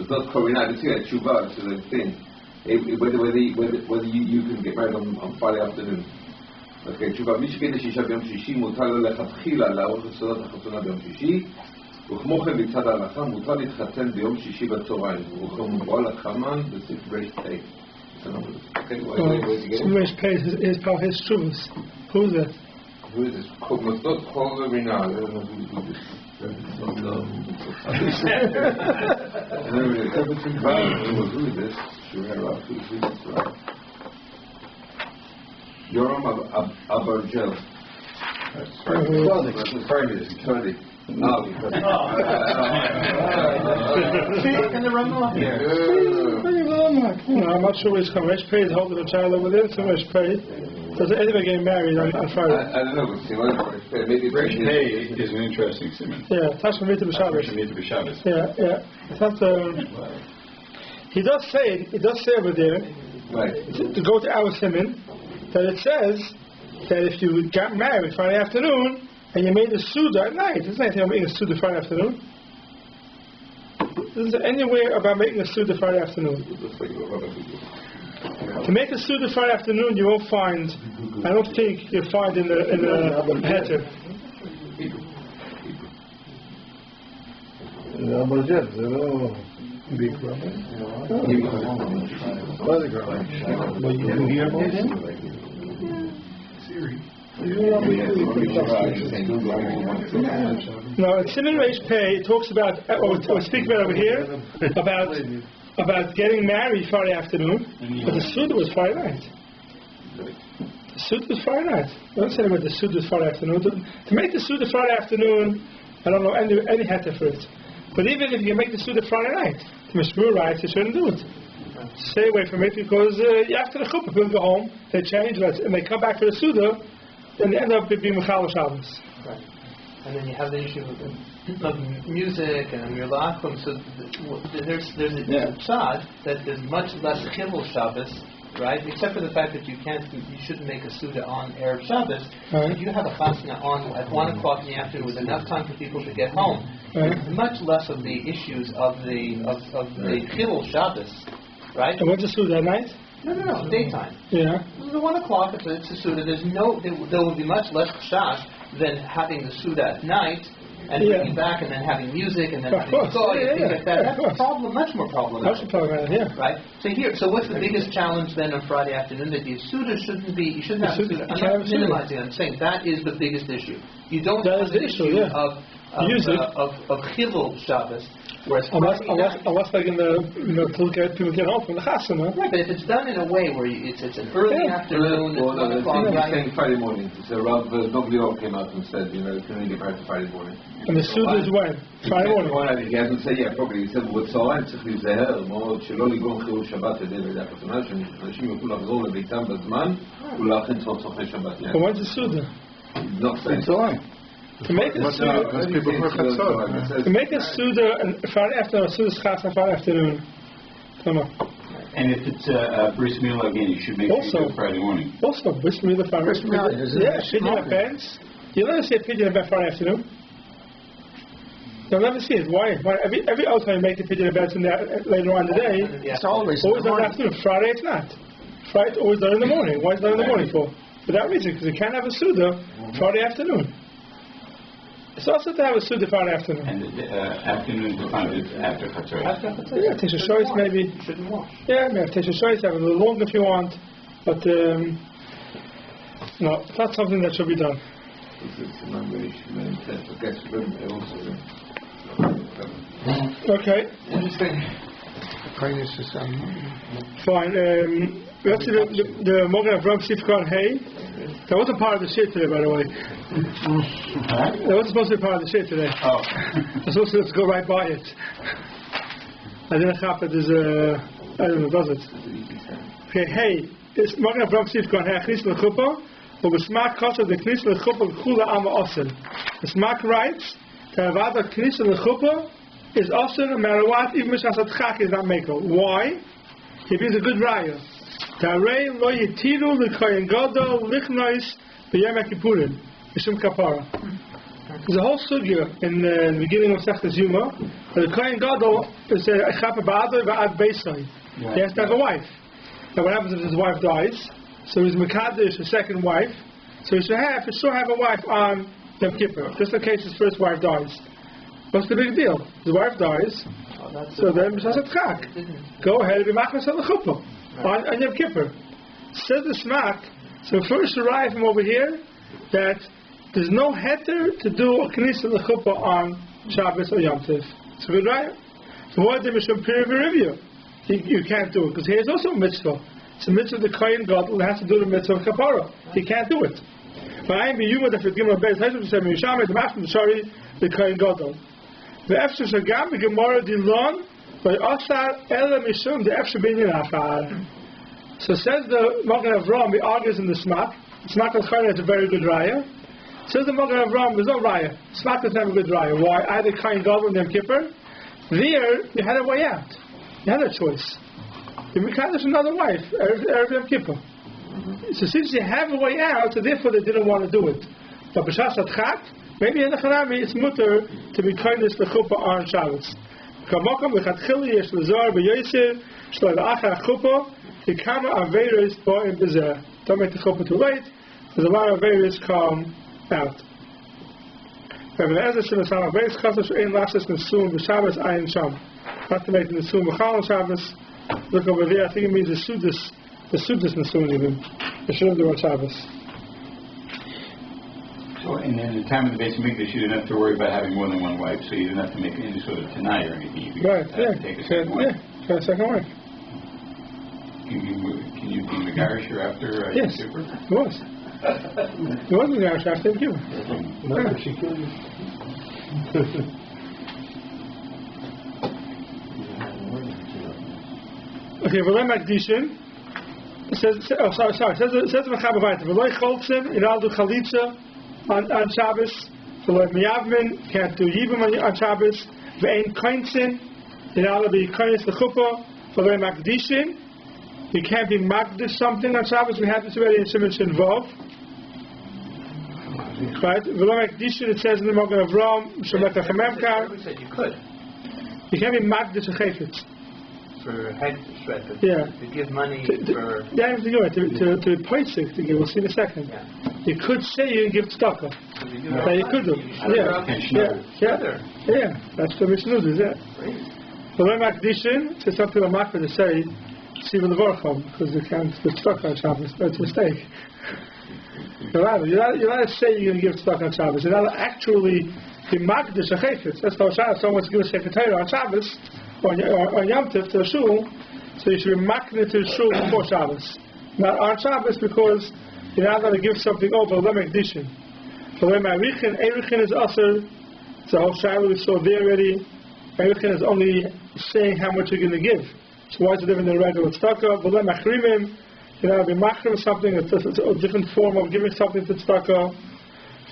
F: It's not Kol Rina. I didn't see that Tshuva. It's the thing. Whether you can get married on Friday afternoon. Okay, תשובה, מי שכן לשישה ביום שישי מותר לכתחילה לערוך את סעודת החתונה ביום שישי, וכמו כן מצד ההלכה מותר להתחתן ביום שישי בצהריים, וכמו מבואל הקמן בסעיף רש פ'.
A: Rsh Pei is part of his truths. Who is it?
F: Who is this? Mosdot Kol Rina. I don't know who this is. Who is this? Yoram Abargel. Attorney. No,
B: in the Ramah here.
A: I'm not sure where it's coming. Rsh Pei is holding a child over there. So Rsh Pei. Does anybody get married on Friday?
F: I don't know, but Siman, maybe
E: Rsh Pei is an interesting Siman.
A: Yeah, Tashma Mita B'Shabbos. Yeah. It's not, he does say over there,
F: right,
A: to go to our Siman, that it says that if you got married Friday afternoon and you made a Suda at night, there's nothing about making a Suda Friday afternoon. Isn't there anywhere about making a Suda Friday afternoon? To make a Suda Friday afternoon, you won't find, I don't think you'll find in the heter.
C: Big rabbi? Other rabbi? Well, you can hear about him? Siri.
A: No, in Siman Reish Pei, it talks about, or speak about over here, about getting married Friday afternoon, but the Suda was Friday night. The Suda is Friday night. I don't say about the Suda is Friday afternoon. To make the Suda Friday afternoon, I don't know any heter for it. But even if you make the Suda Friday night, the Mishmur writes you shouldn't do it. Stay away from it because after the chuppah, people go home, they change, and they come back for the Suda, then they end up being Mechal Shabbos.
B: Right. And then you have the issue of music and your lachum. So there's a pshat that there's much less chilul Shabbos, right? Except for the fact that you shouldn't make a Suda on Erev Shabbos.
A: Right.
B: If you have a chasna on at 1 o'clock in the afternoon with enough time for people to get home,
A: Right.
B: much less of the issues of the chilul Shabbos, right?
A: And what's the Suda at night?
B: No, daytime.
A: Yeah.
B: The 1 o'clock, it's a Suda. There will be much less chash than having the Suda at night and bringing back and then having music and then having things like that. That's a problem, much more problematic.
A: That's a problem, yeah.
B: Right? So what's the biggest challenge then on Friday afternoon? That the Suda shouldn't be, you shouldn't have a Suda. I'm not minimizing it, I'm saying that is the biggest issue. You don't have the issue of chilul Shabbos. Unless
A: like in the people get home from the chasana.
B: Right, but if it's done in a way where it's an early afternoon, it's 1 o'clock,
F: saying Friday morning. So Rav Dovliov came out and said, can we get back to Friday morning?
A: And the Suda is when? Friday morning.
F: He hasn't said probably. He said, בצהריים צריך להיזהר מאוד שלא לגרום חילול שבת על ידי החתונה, שאנשים יוכלו לחזור לביתם בזמן ולהכין צורכי שבת.
A: But when's the Suda?
F: Not saying.
C: It's all right.
A: To make a Suda, and Friday afternoon, Suda is chas on Friday afternoon. Come on.
E: And if it's bris milah again, you should make sure you do it Friday morning.
A: Also, bris milah Friday.
C: Bris milah,
A: yeah, pidyon events. You'll never see a pidyon event Friday afternoon. You'll never see it. Why? Every other time you make the pidyon events later on in the day,
C: it's always
A: done in the afternoon. Friday it's not. Friday it's always done in the morning. Why is it done in the morning for? For that reason, because you can't have a Suda Friday afternoon. It's also to have a Suda Friday afternoon.
E: And the afternoon is after Chatzor.
A: Yeah, take a choice maybe.
B: Shouldn't wash.
A: Yeah, maybe take a choice, have it a little longer if you want. But, no, it's not something that should be done. Okay. Fine. Let's see the Morgan of Ram Sifkan Hay. That wasn't part of the shit today, by the way. That wasn't supposed to be part of the shit today.
E: Oh.
A: I was supposed to go right by it. I didn't have it. There's I don't know, does it? Okay, hey. It's Morgan of Ram Sifkan Hay. Chnis l'chuppah. But with smak kosher, the chnis l'chuppah kula ama osen. The smak writes that avada chnis l'chuppah is osen no matter what, even mishasat chak is not meko. Why? He brings a good raya. Tarei lo yitiru l'koyen gadol lichnois b'yom kippurim mishum kapara. There's a whole sugya in the beginning of Sechtes Yuma. The koyen gadol is a chapa ba'adoi ba'ad beisai. He has to have a wife. Now what happens if his wife dies? So he's mekadesh a second wife. So he should have a wife on Yom Kippur, just in case his first wife dies. What's the big deal? His wife dies. So then Mishasat Chak. Go ahead and be machmas on the chuppah on Yom Kippur. Says the smak. So first arrive from over here that there's no heter to do a knis on the chuppah on Shabbos or Yom Tov. It's a good right. So what did Mishum Piri review? You can't do it because here's also a mitzvah. It's a mitzvah of the kohen gadol that has to do the mitzvah of kapara. He can't do it. But I am be yuma that for gimel beis hashim to say misham the mashim the shari the kohen gadol. The efshar shagam the gemara dilon by asar ela mishum the efshar binyan achar. So says the Magen Avraham, he argues in the smak. Smak al-Chayra is a very good raya. Says the Magen Avraham, there's no raya. Smak doesn't have a good raya. Why? Either kohen gadol and Yom Kippur. There, you had a way out. You had a choice. You mekadesh another wife, Erev Yom Kippur. So since you have a way out, so therefore they didn't want to do it. But b'shas atchat, maybe in the Chanami it's mutter to be kindness to chuppah on Shabbos. Kamokom lechatchili yesh l'zor b'yosir shlo l'achar chuppah kikama averis bo'im b'zeh. Don't make the chuppah too late, because a lot of averis come out. Rabbi Ezra Shimon Sam averis chassash ein lashes nesum b'Shabbos ayin sham. Not to make the nesum b'chal Shabbos. Look over there, I think it means the Sudas Nasuin even. They shouldn't do on Shabbos.
E: So, and then the time of the basic Mikdash, you didn't have to worry about having more than one wife, so you didn't have to make any sort of tanai or anything. You could take a second wife.
A: Yeah, take a second wife.
E: Can you be Megarish after
A: Yes,
E: Yom Kippur?
A: it was. It was Megarish after Yom Kippur.
C: No, she killed you.
A: Okay, V'loi Makdishin. It says, It says in the Chabad, V'loi Choltzim, you're not do Chalitza on Shabbos. V'loi Miyavmin, can't do Yibum on Shabbos. V'ein Koinzin, you're not to be Koinz the Chuppah. V'loi Makdishin, you can't be Makdish something on Shabbos. We have this already in Siman Shin Vav. Right? V'loi Makdishin, it says in the Mogen Avram, shemoneh-esrei.
B: We said you could.
A: You can't be Makdish a Chayfetz.
B: For head shred, to give money for...
A: Yeah, you have to do it. To Poisik, to give. We'll see in a second.
B: Yeah.
A: You could say you give tzedakah. Yeah, you could do. Yeah. That's the Mishnah does, yeah. But when Makdishin, so some people are makbid to say, Siman the Vorchom, because they can't give tzedakah on Shabbos. That's a mistake. You're not to say you're going to give tzedakah on Shabbos. You're not to actually be makdish a chayfetz. That's how Shabbos, someone wants to give a Sefer Torah on Shabbos, or Yom Tov to a shul, so you should be makdish to a shul before Shabbos. Not on Shabbos, because you're not going to give something over Lemekdishin. For Lemekdishin, Erichin is also, it's a whole shiloh we saw there already. Erichin is only saying how much you're going to give. So why is it different than regular tzedakah? But Lemechrimim, you're not going to be machrim something, it's a different form of giving something to tzedakah.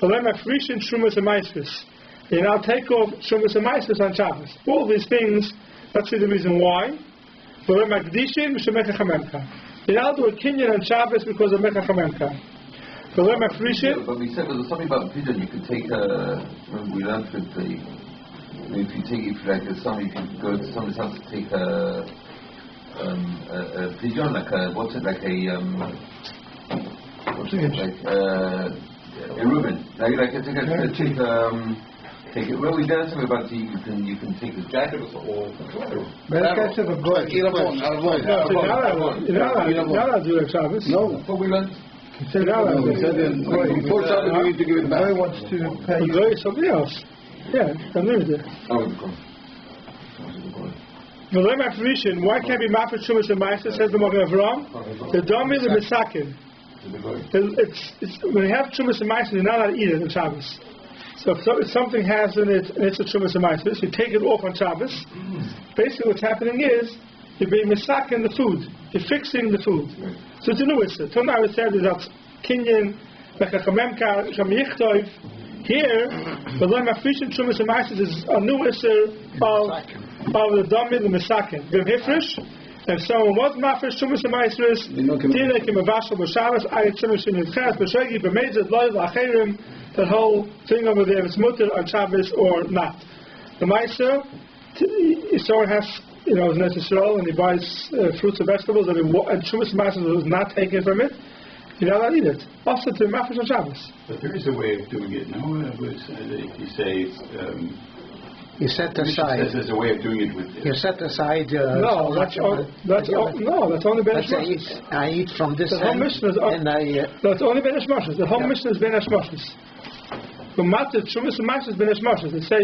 A: For Lemechrishin, Shumas and Maisvis. You now take off Shumas and Maisvis on Shabbos. All these things, let's see the reason why. For Lemekdishin, shemoneh-esrei. You now do a kinyan on Shabbos because of Mechachamemka. For Lemechrishin.
F: But we said there's something about pigeon. You could take remember we learned that if you take if like somebody can go to somebody's house to take a pigeon like a what's it like a Reuben. Take it. Well, we done something about you can take the jacket or
C: Better to the goy.
A: You're not doing Shabbos.
C: No.
F: But we learned.
C: Before Shabbos, you need to give it back. Goy wants to pay.
A: The goy is something else. Yeah, I'm leaving it. The Lemechrishin, why can't be Mafet Shumas and Maisa, says the Mogen Avram? The Domi the Misakin. It's when you have Shumas and Maisa, you're not allowed to eat it on Shabbos. So if something has in it, and it's a Shumas and Maisa, you take it off on Shabbos. Basically what's happening is, you're being misakin the food. You're fixing the food. So it's a new issue. Tonight I would say that kinyan, mechachamemka, shamiyichtov. Here, the Lemechrishin Shumas and Maisa is a new issue of the Dami, the misakin. Give hifrish. If someone was mafresh Shumas and Maisa, Tina kim avashal b'Shabbos, ayat Shumas and Yitchas, b'Shegi, b'Mezid, loy, l'acheirim, that whole thing over there, if it's mutter on Shabbos or not. The Maisa, someone has, is necessary, and he buys fruits and vegetables, and Shumas and Maisa is not taken from it, you're not allowed to eat it. Also to mafresh on Shabbos.
E: But there is a way of doing it, no? If you say...
C: you set aside.
E: There's a way of doing it with...
C: You set aside...
A: no, that's only Ben Hashmashis.
C: I eat from this
A: end, that's only Ben Hashmashis. The whole Mishnah is Ben Hashmashis. The Matzah, Shumas and Matzah is Ben Hashmashis. They say,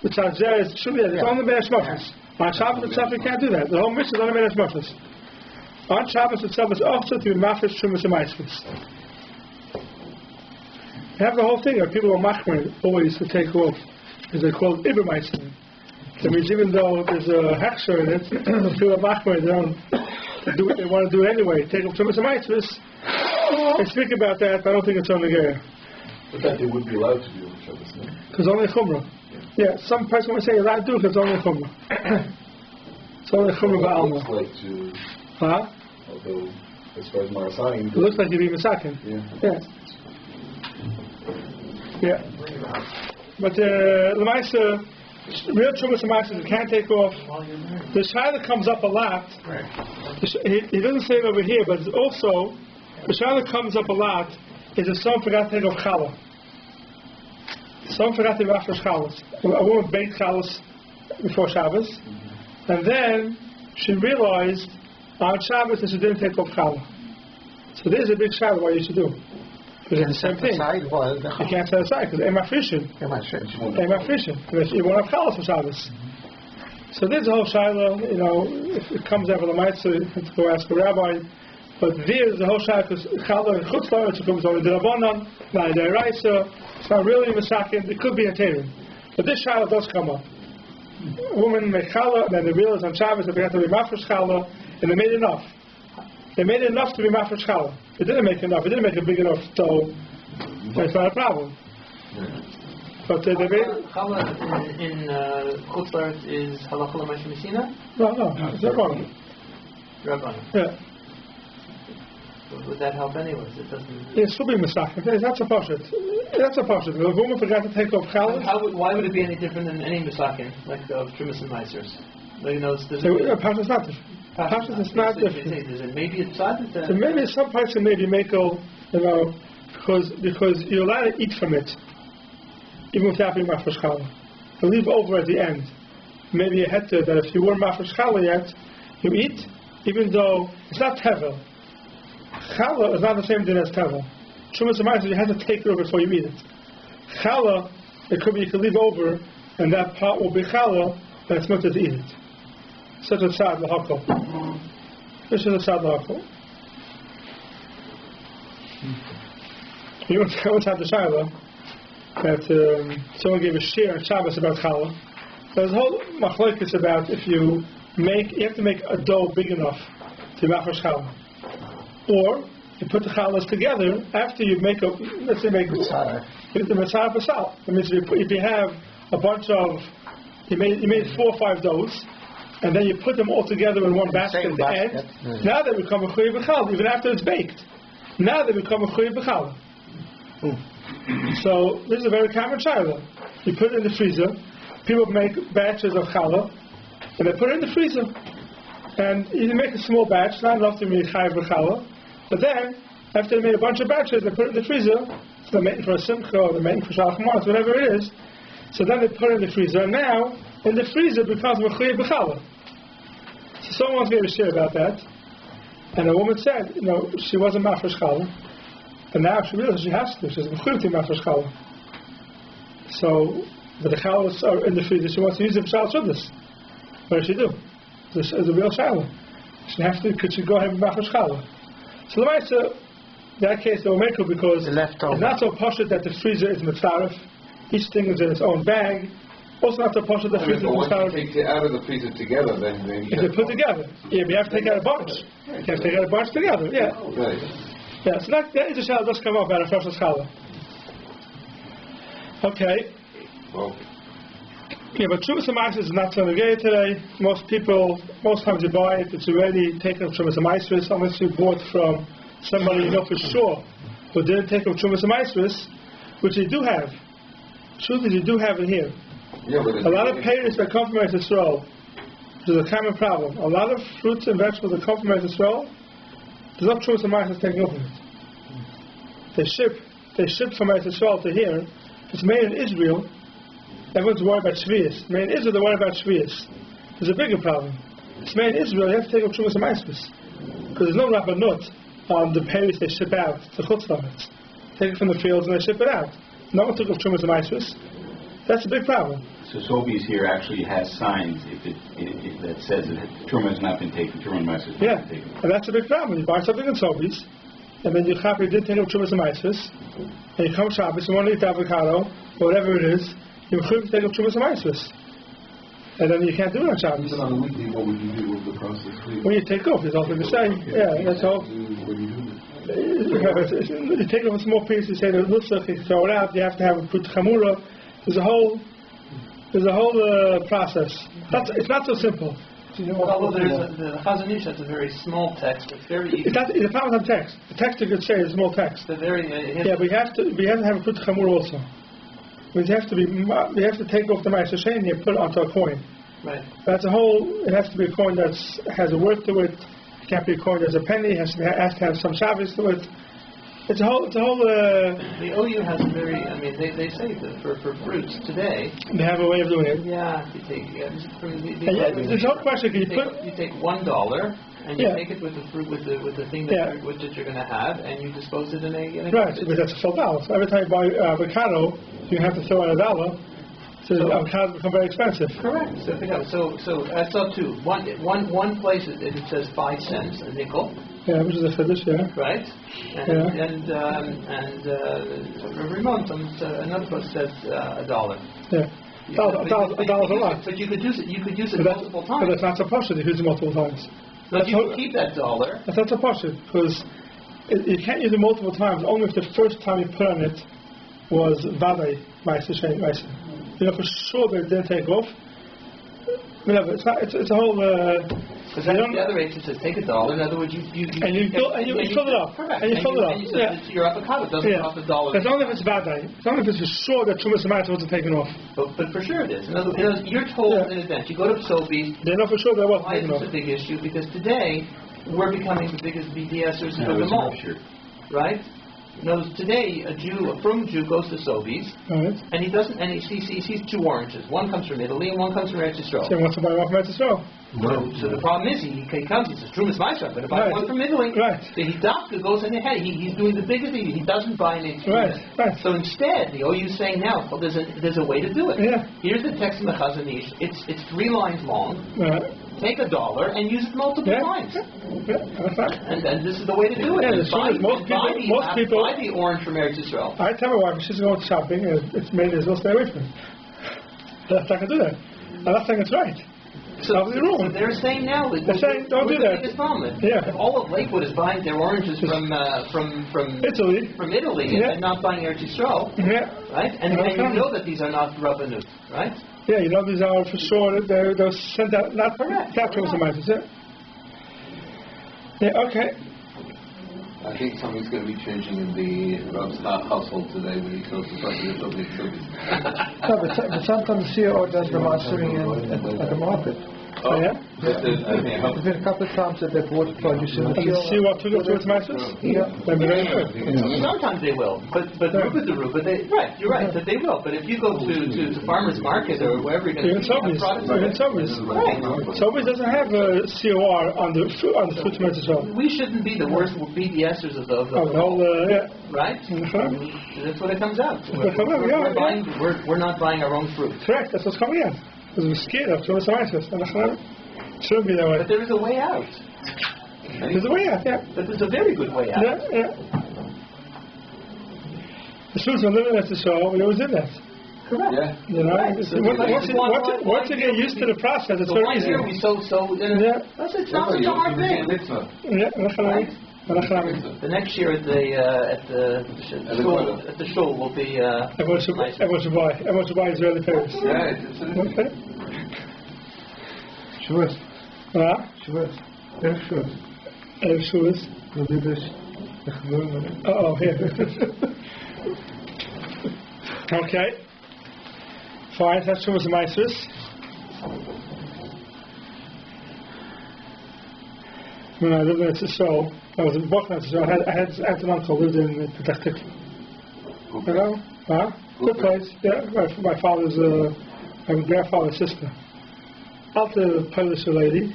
A: the Tzadzer is Shumas, it's only Ben Hashmashis. On Shabbos itself, you can't do that. The whole Mishnah is only Ben Hashmashis. On Shabbos itself, it's also to be Mafresh Shumas and Matzah. You have the whole thing of people who are machmer always to take off. Is they call it Ibermeister. That means even though there's a hechsher in it, people are machmer, they want to do it anyway. Take off Shumas and Matzah. They speak about that, but I don't think it's only there.
G: But that they would be allowed to do on Shabbos, no?
A: Because only Chumrah. Yeah, some person would say you're allowed to do it because it's only Chumrah. It's only Chumrah Ba'alma.
G: It looks like to...
A: Huh?
G: Although, as far as Marasayim...
A: It looks like you're being Misakin. Yeah. But Lemaisa, real Shumas and Matzah, you can't take off. The Shaila comes up a lot. He doesn't say it over here, but it's also, the Shaila comes up a lot, is if someone forgot to take off challah. Someone forgot to wash challah. A woman baked challah before Shabbos, and then she realized on Shabbos that she didn't take off challah. So there's a big shadow what you should do. Because it's the same thing. You can't set aside because Ema Fishing. You won't have challah for Shabbos. So there's a whole shaila, if it comes out of the mitzvah, you have to go ask a rabbi. But there's the whole shaila, because challah and chutzlaretz, it comes over the rabbanon, not the raisa. It's not really masakin. It could be a terim. But this shaila does come up. A woman made challah, and then they realized on Shabbos that they had to be mafresh challah, and they made enough. They made enough to be mafresh challah. It didn't make enough. It didn't make a big enough dough. That's not a problem. But they made
B: challah in chutzlaretz is halacha-theory?
A: No, it's rabbanon.
B: Rabbanon.
A: Yeah.
B: Would that help anyways? It doesn't.
A: It should be masakin. That's a pashut. That's a pashut. The woman forgot to take off challah.
B: Why would it be any different than any masakin, like of Trumas and Meisers?
A: Pashut is not different. Pashut is not different.
B: Is it maybe it's not?
A: So maybe some parts of maybe mako, because you're allowed to eat from it, even without being mafresh challah. You leave over at the end. Maybe a heter that if you weren't mafresh challah yet, you eat, even though it's not tevel. Challah is not the same thing as tevel. Trumas and Meisers, you have to take it over before you eat it. Challah, it could be you can leave over, and that part will be challah, and it's meant to eat it. Such a tzad l'hakol. This is a tzad l'hakol. You once had the shaila that someone gave a shir on Shabbos about challah. There's a whole machlokes about if you have to make a dough big enough to mafresh challah. Or you put the challahs together after you make let's say make the matzah basal. That means if you have a bunch of, you made 4 or 5 doughs, and then you put them all together in one basket at the end. Now they become a chuyev b'challah, even after it's baked. Now they become a chuyev b'challah. So this is a very common shaila. You put it in the freezer. People make batches of challah, and they put it in the freezer. And you make a small batch, not enough to be chayav b'challah. But then, after they made a bunch of batches, they put it in the freezer. So they're making for a simcha, or they're making for shalach maras, whatever it is. So then they put it in the freezer, and now in the freezer becomes mechuyev b'challah. So someone once gave a shir about that, and a woman said, she wasn't mafresh challah, and now she realizes she has to. She's mechuyev to mafresh challah. So, but the challahs are in the freezer. She wants to use them for shalach shudas. What does she do? This is a real shaila. Could she go ahead and mafresh challah? So the Maisa, that case they will make it because it's not so pashut that the freezer is mitzaref. Each thing is in its own bag. Also not so pashut that the freezer is mitzaref.
F: Once you take it out of the freezer together, then you
A: if they put together. Yeah, but you have to take out a bunch. You have to take out a bunch together. Yeah.
F: Right.
A: Yeah. So that is a shaila does come up out of fresh challah. Okay.
F: Well.
A: Yeah, but Trumas and Meisers is not so negated today. Most times you buy it, it's already taken of Trumas and Meisers, unless you bought from somebody you know for sure who didn't take of Trumas and Meisers, which you do have. Truth is, you do have it here.
F: Yeah, but
A: a lot of payers that come from Israel, which is a common problem. A lot of fruits and vegetables that come from Israel, there's no Trumas and Meisers taking over it. They ship from Israel to here. It's made in Israel. Everyone's worried about Shvius. Made in Israel, they're worried about Shvius. There's a bigger problem. It's made in Israel, you have to take up Trumas and Meisers. Because there's no rabbanut on the payers they ship out to chutzlaretz. Take it from the fields and they ship it out. No one took up Trumas and Meisers. That's a big problem.
E: So Sobeys here actually has signs if that says that Truma has not been taken, Truma and Meisers have not been taken.
A: And that's a big problem. You buy something in Sobeys, and then you happily did take up Trumas and Meisers, and you come Shabbos, you want to eat avocado, or whatever it is, you have to take up Trumas and Meisers. And then you can't do it on Shabbos.
G: Even on a weekly, what would you do with the process?
A: When you take off, there's nothing to say. Yeah, that's all.
G: What do you do?
A: You take off a small piece, you say the lutzach, you throw it out, you have to have a put chamura. There's a whole process. It's not so simple.
B: Although the Chazon Ish has a very small text, it's very easy.
A: The problem is on text. The text you could say is small text.
B: It's very,
A: we have to have a put chamura also. We have to take off the ma'aser shein and put it onto a coin.
B: Right.
A: That's it has to be a coin that has a word to it. It can't be a coin that's a penny. It has to have some Shabbos to it. It's a whole.
B: The OU has a very. I mean, they say that for fruits today.
A: They have a way of doing it.
B: Yeah, you take.
A: There's no question. You
B: take $1 and you take it with the fruit with the thing that you're going to have, and you dispose it in a
A: right, because that's a full dollar. So every time you buy avocado, you have to throw in $1. So avocados become very expensive.
B: Correct. So I saw two. One place it says 5 cents a nickel.
A: Yeah, which is a chiddush, yeah.
B: Right. And Ramon, another place says $1.
A: Yeah. $1 a lot.
B: But you could use it multiple times.
A: But that's not so partial. You use it multiple times.
B: But you can keep that $1.
A: That's not so partial because you can't use it multiple times. Only if the first time you put on it was vadai ma'aser shein ma'aser. You know for sure that it didn't take off. It's a whole.
B: Because that's the other age. It says take $1. In other words, you
A: fill it up.
B: Correct.
A: And you fill it up.
B: Yeah. Your avocado doesn't cost $1.
A: It's only if it's vadai. It's only if it's for sure that Trumas Ma'aser wasn't taken off.
B: But for sure it is. In other words, you're told in advance. You go to Sobeys.
A: They know for sure that wasn't taken off.
B: Why is this a big issue? Because today we're becoming the biggest BDSers of them all. Right? Notice today a frum Jew goes to Sobeys, and he doesn't, and he sees 2 oranges. One comes from Italy and one comes from Eretz Yisrael.
A: So he wants to buy one from Eretz Yisrael.
B: So the problem is he comes, he says, Trumas Ma'aser, I'm going to buy one from Italy.
A: Right.
B: So he goes in ahead. He's doing the biggest thing. He doesn't buy anything.
A: Right.
B: So instead, the OU is saying now, well, there's a way to do it.
A: Yeah.
B: Here's the text in the Chazon Ish. It's 3 lines long.
A: Right.
B: Take $1 and use it multiple times. And this is the way to do it.
A: Yeah, most people
B: buy the orange from Eretz Yisrael.
A: I tell my wife if she's going shopping and it's made as well, stay away from it. That's not going to do that. I'm not saying it's right.
B: So they're saying now that
A: they're saying don't do that.
B: The biggest problem.
A: Yeah.
B: If all of Lakewood is buying their oranges from
A: Italy,
B: and not buying Eretz Yisrael, right? And you know that these are not rabbanut, right?
A: Yeah, you know these are for sure. They're sent out not correct. Capturing some items. Yeah. Okay.
F: I think something's going to be changing in the Rab's household today when he goes to the
C: No, but sometimes the CEO does the mastering at the market. There's been a couple of times that they bought produce in the
A: And you see what to do to its masters?
C: Yeah.
A: They're very good.
B: Sometimes they will, but Ruba the Ruba, you're right, that they will. But if you go to farmers market or wherever you're going to
A: Sobeys.
B: right.
A: Sobeys doesn't have a COR on the fruit as well.
B: We shouldn't be the worst BDSers of the
A: whole,
B: right? That's what it comes out. We're not buying our own fruit.
A: Correct, that's what's coming out. Because we're scared of Trumas Ma'aser. It shouldn't be that way.
B: But there is a way out.
A: There's a way out, yeah.
B: But there's a very good way out.
A: Yeah. The students are living at the show, we always did that.
B: Correct.
F: Yeah.
A: You know, once you get used to the process, it's very easy.
B: It's not such a hard thing. The next year at the shul will be
A: everyone should buy Israeli parents. Okay.
C: Shavuos.
A: Shavuos. Erev Shavuos. Here. Okay. Fine, that's Shavuos and Meisers. When I lived in Israel, I was in Boston, so I had an uncle who lived in Petach Tikva. You know? Good place. Yeah, my father's, my grandfather's sister. Alta Polish lady.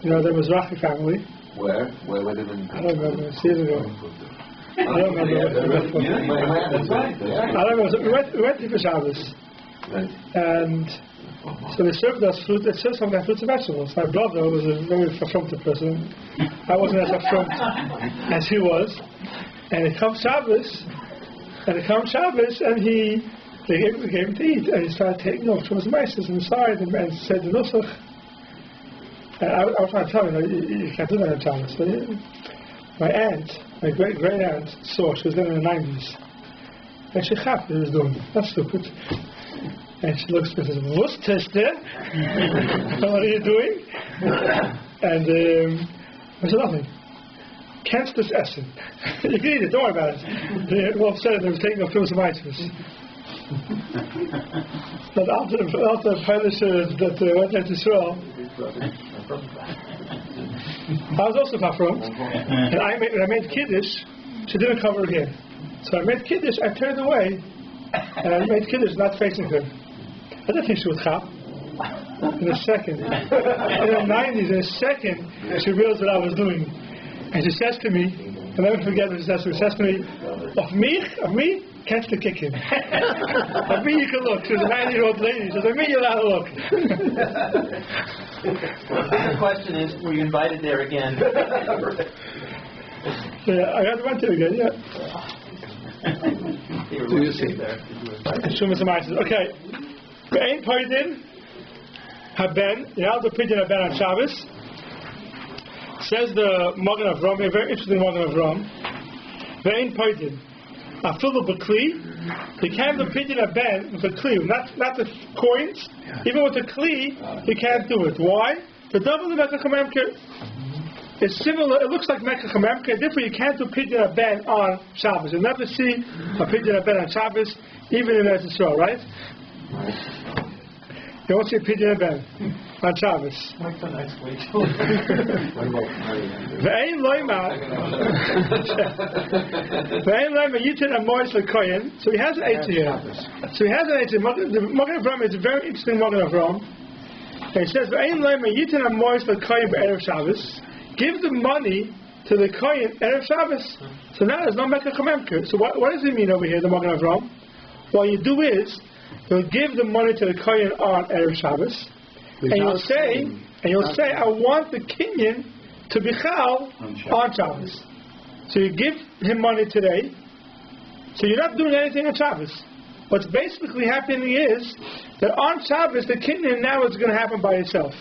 A: You know, the Mizrahi family.
F: Where did they?
A: I don't remember. It's years ago. I don't remember. We went to Shabbos. And so they served us fruit. They served some of their fruits and vegetables. My brother was a very affronted person. I wasn't as affronted as he was. And it comes Shabbos, and they gave him to eat, and he started taking off Trumas Ma'aser inside and said the nusach. And I was trying to tell him, you can't do that in Shabbos. So my aunt, my great aunt, saw she was in the 90s, and she thought what he was doing. That's stupid. And she looks at me and says, "What's this there? What are you doing?" And I said, "Nothing. Can't this essen? You can eat it, don't worry about it." Well said, they was taking off Trumas Ma'aser. But after the Polish that went into Israel, I was also Afron, and I made Kiddush. She didn't cover her hair, so I made Kiddush. I turned away, and I made Kiddush not facing her. I didn't think she would chap. In a second, in the 90s, in a second, she realized what I was doing, and she says to me, I'll never forget what she says to me. Of me, catch the kicking. I mean, you can look. She's a 90-year-old lady. She says, I mean, you're allowed to look.
B: The question is, were you invited there again?
A: Yeah, I went there again, yeah.
B: Do you see there?
A: Okay. Ve'ein poidin haben, you're allowed to pidyon haben on Shabbos. Says the Magen Avram, a very interesting Magen Avram. Ve'ein poidin. Afilu b'kli, you can't do pidyon haben with a kli, not the coins. Even with a kli, you can't do it. Why? The double the mekach hamemker. It's similar. It looks like mekach hamemker. Therefore, you can't do pidyon haben on Shabbos. You'll never see a pidyon haben on Shabbos, even in Eretz Yisrael, right? You won't see a pidyon haben on Shabbos.
B: Like the next week.
A: Ve'ein loima yitin amois l'koyin. So he has an eitzah here. So he has an eitzah. The Magen Avram is a very interesting Magen Avram. And he says, Ve'ein loima yitin amois l'koyin b'erev Shabbos. Give the money to the koyin erev Shabbos. So now there's no mekach hamemker. So what does he mean over here, the Magen Avram? What you do is, you'll give the money to the koyin on erev Shabbos. And you'll say, I want the kinyan to be chal on Shabbos. So you give him money today. So you're not doing anything on Shabbos. What's basically happening is that on Shabbos the kinyan now is going to happen by itself.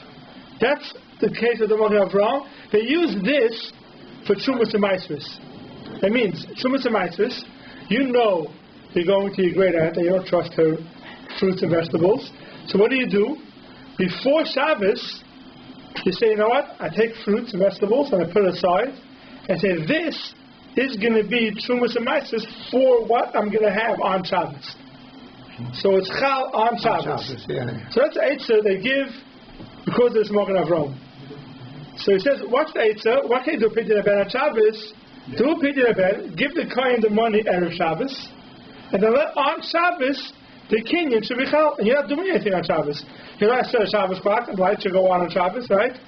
A: That's the case of the Magen Avram. They use this for Trumas and Maasros. That means Trumas and Maasros. You know you're going to your great aunt and you don't trust her fruits and vegetables. So what do? Before Shabbos, you say, you know what? I take fruits and vegetables and I put it aside and say, this is going to be Trumas and Maasros for what I'm going to have on Shabbos. So it's Chal on Shabbos. So that's the Eitzah they give because of this Magen Avram. So he says, what's the Eitzah? What can you do pidyon haben on Shabbos? Do a pidyon haben, give the kohen the money erev Shabbos, and then let on Shabbos the kinyan should be chal. And you're not doing anything on Shabbos. You're not set a Shabbos clock and light should go on Shabbos, right?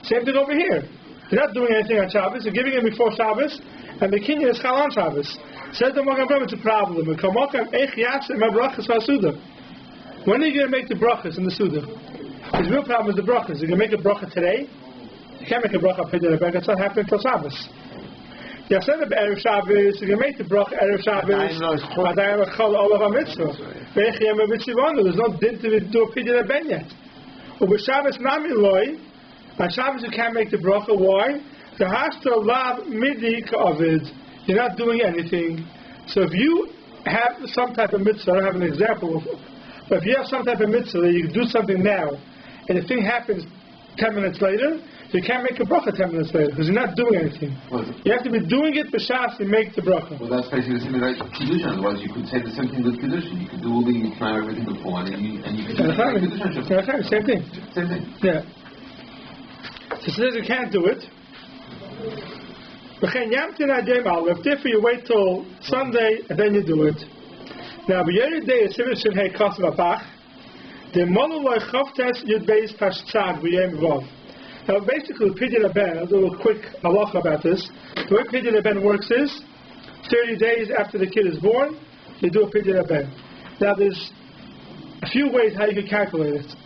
A: Same thing over here. You're not doing anything on Shabbos. You're giving it before Shabbos, and the kinyan is chal on Shabbos. Says the Magen Avram, it's a problem. When are you going to make the brachas in the Suda? His real problem is the brachas. You're going to make a bracha today. You can't make a bracha pidyon haben. That's not happening until Shabbos. You said the erev Shabbos. You can make the bracha erev Shabbos. There's no din to do a pidyon haben yet. But Shabbos nami loy. On Shabbos you can't make the bracha. Why? The hasta lav midi ka'avid. You're not doing anything. So if you have some type of mitzvah, I don't have an example of, but if you have some type of mitzvah that you can do something now, and the thing happens 10 minutes later, you can't make a bracha 10 minutes later because you're not doing anything. You have to be doing it b'shas to make the bracha.
F: Well, that's basically the same like Kiddushin. Otherwise, you could say the same thing with Kiddushin. You could do all the everything before, and you could do Kiddushin.
A: Same thing.
F: Same thing.
A: Yeah. So it says you can't do it. Therefore, you wait till Sunday and then you do it. Now, the now, basically, pidyon haben, I'll do a quick halacha about this. The way pidyon haben works is 30 days after the kid is born, you do a pidyon haben. Now, there's a few ways how you can calculate it.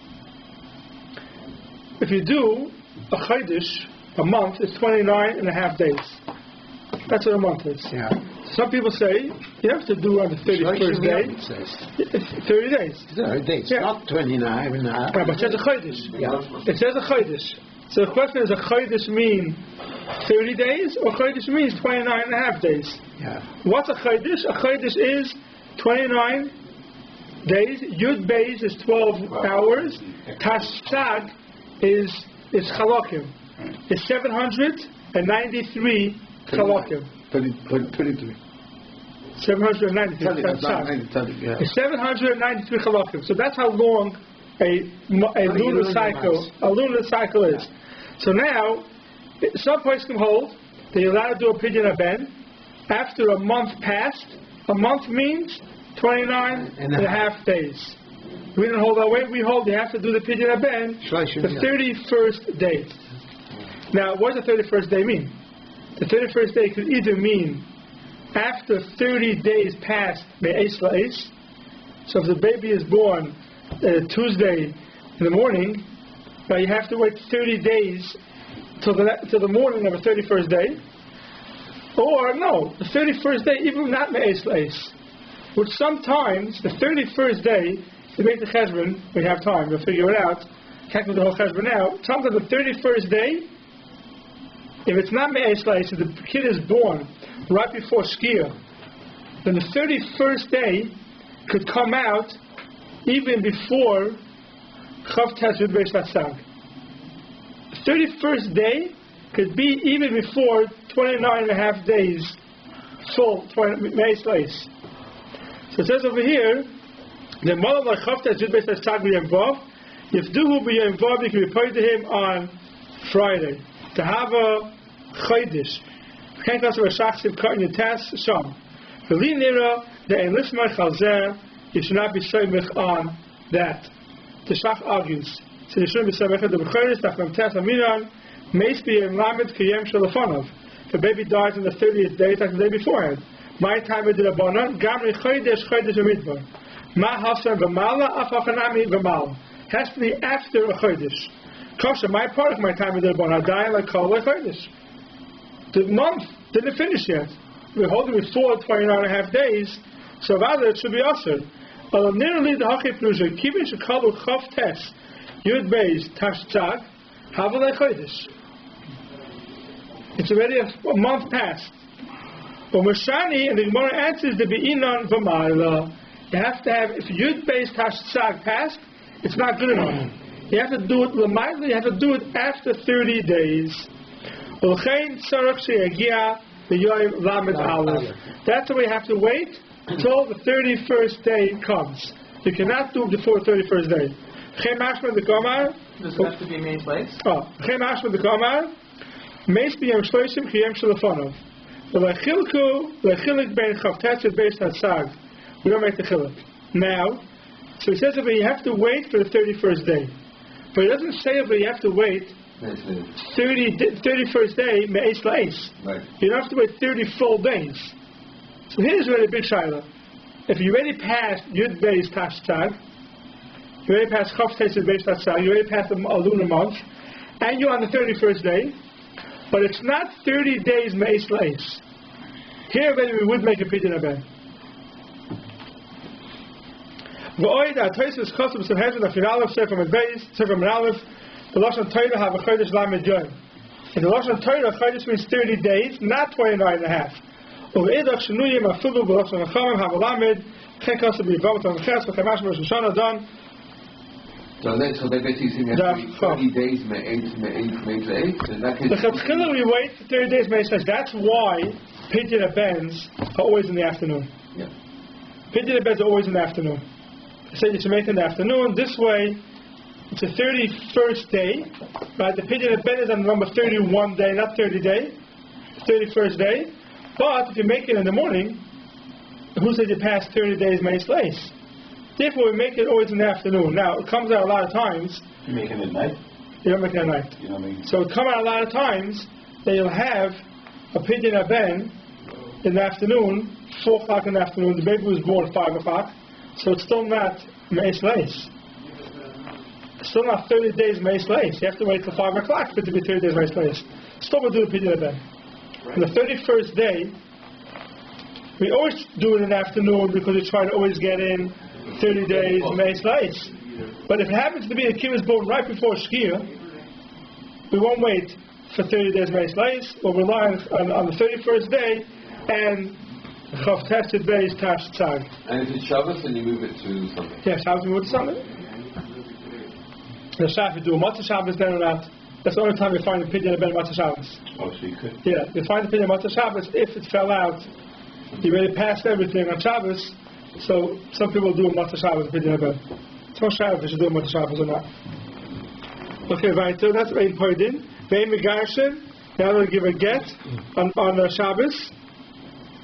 A: If you do a chodesh, a month, is 29 and a half days. That's what a month is.
C: Yeah.
A: Some people say you have to do on the 31st day. It's 30 days.
C: 30 days,
A: yeah.
C: Not 29 and a half.
A: Right, but it says a chodesh.
C: Yeah.
A: It says a chodesh. So the question is, a chodesh mean 30 days or chodesh means 29 and a half days?
C: Yeah.
A: What's a chodesh? A chodesh is 29 days. Yud Beis is 12 hours. Tashag is chalakim. It's 793 chalakim.
C: 33.
A: 793. It's 793 chalakim. So that's how long a lunar cycle is. So now, some places can hold that you're allowed to do a pidyon haben after a month passed. A month means 29 and a half days. We don't hold that way. We hold you have to do the pidyon haben the 31st day. Now, what does the 31st day mean? The 31st day could either mean after 30 days past me'es la'es. So if the baby is born Tuesday in the morning, now you have to wait 30 days till the morning of the 31st day. Or no, the 31st day, even not me'es la'es. Which sometimes, the 31st day, to make the cheshbon, we have time to figure it out, can't do the whole cheshbon now, sometimes the 31st day, if it's not me'es la'es, if the kid is born right before Shkia, then the 31st day could come out even before Chav Tes Yud Beis Tatzag. The 31st day could be even before 29 and a half days full me'es la'es. So it says over here, the model like Chav Tes Yud Beis Tatzag b'Yom Vav, Yifduhu b'Yom Vav, you can be paid to him on Friday. To have a chaydish. Can't also a shachsim cut in your task, sham. The li nira, the enlismach chalzer, you should not be semich on that. The shach argues. So you shouldn't be semich on the b'chaydish, tachlam tes aminan, meis b'yem lamed kiyem shalafonov. If a baby dies on the 30th day, it's like the day beforehand. My time is the rabbanon, gamri chaydish amidbar. Ma hasam v'mala, afachanami v'mal. Has to be after a chaydish. Kosher, my part of my time is the rabbanon. I die like kol like chaydish. The month didn't finish yet. We're holding it for 29 and a half days, so rather it should be usher. Nearly the hachip nusha, keeping shakalu chav tes, yud beis tashtzag, havalei chodesh. It's already a month past. But Mashani, and the Gemara answers the be'inan v'ma'ila. You have to have, if yud beis tashtzag passed, it's not good enough. You have to do it l'mayla, you have to do it after 30 days. That's why we have to wait until the 31st day comes. You cannot do it before the 31st day.
B: Does it have to be me'es la'es?
A: We don't make the chiluk. Now, so he says that you have to wait for the 31st day. But he doesn't say that you have to wait 31st day, me'es la'es.
F: Right.
A: You don't have to wait 30 full days. So here's really a big shayla. If you already passed Yud Beis Tashtzag, you already passed Chav Tes Yud Beis Tashtzag, you already passed a lunar month, and you're on the 31st day, but it's not 30 days me'es la'es. Here already we would make a pidyon abed. V'oid ha'toysus chosum some hezron afin aleph sefer med beis sefer med aleph. The Lashon Torah have a chodesh lamed yom. In the Lashon Torah, chodesh means 30 days, not 29 and a half. U'eidach shenuyim afilu b'Lashon Hachamim have a lamed chekos b'yivam tam ches v'chemash Rosh Hashanah done.
F: So they basically saying that 30 days me'es la'es.
A: The Chatchila we wait for 30 days me'es la'es. That's why pidyon abens are always in the afternoon.
F: Yeah.
A: Pidyon abens are always in the afternoon. I said you should make it in the afternoon. This way, it's a 31st day, right? The pidyon abed is on number 31 day, not 30 day, 31st day. But if you make it in the morning, who said you pass 30 days me'es la'es? Therefore, we make it always in the afternoon. Now, it comes out a lot of times.
E: You make it at night?
A: You don't make it at night.
E: You know what I mean?
A: So it comes out a lot of times that you'll have a pidyon abed in the afternoon, 4 o'clock in the afternoon. The baby was born at 5 o'clock, so it's still not me'es la'es. Still not 30 days me'es la'es. You have to wait till 5 o'clock for it to be 30 days me'es la'es. Still we'll do the pidyon abed. On the 31st day, we always do it in the afternoon because we try to always get in 30 days me'es la'es. But if it happens to be a kid was born right before Shkia, we won't wait for 30 days me'es la'es. We'll rely on the 31st day and Chav Tes Yud Beis Tashtzag.
F: And if it's Shabbos, then you move it to Sunday.
A: Yeah, Shabbos we move to Sunday. The Shabbos we do a Matzah Shabbos then or not. That's the only time we find the pidyon abed Matzah Shabbos.
E: Oh, so you could?
A: Yeah, we find the pidyon Matzah Shabbos if it fell out. You already passed everything on Shabbos, so some people do a Matzah Shabbos pidyon abed. It's no Shabbos if you should do a Matzah Shabbos or not. Okay, right, so that's Ein Poidin. Ve'im Megarshin, now they'll give a get on the Shabbos.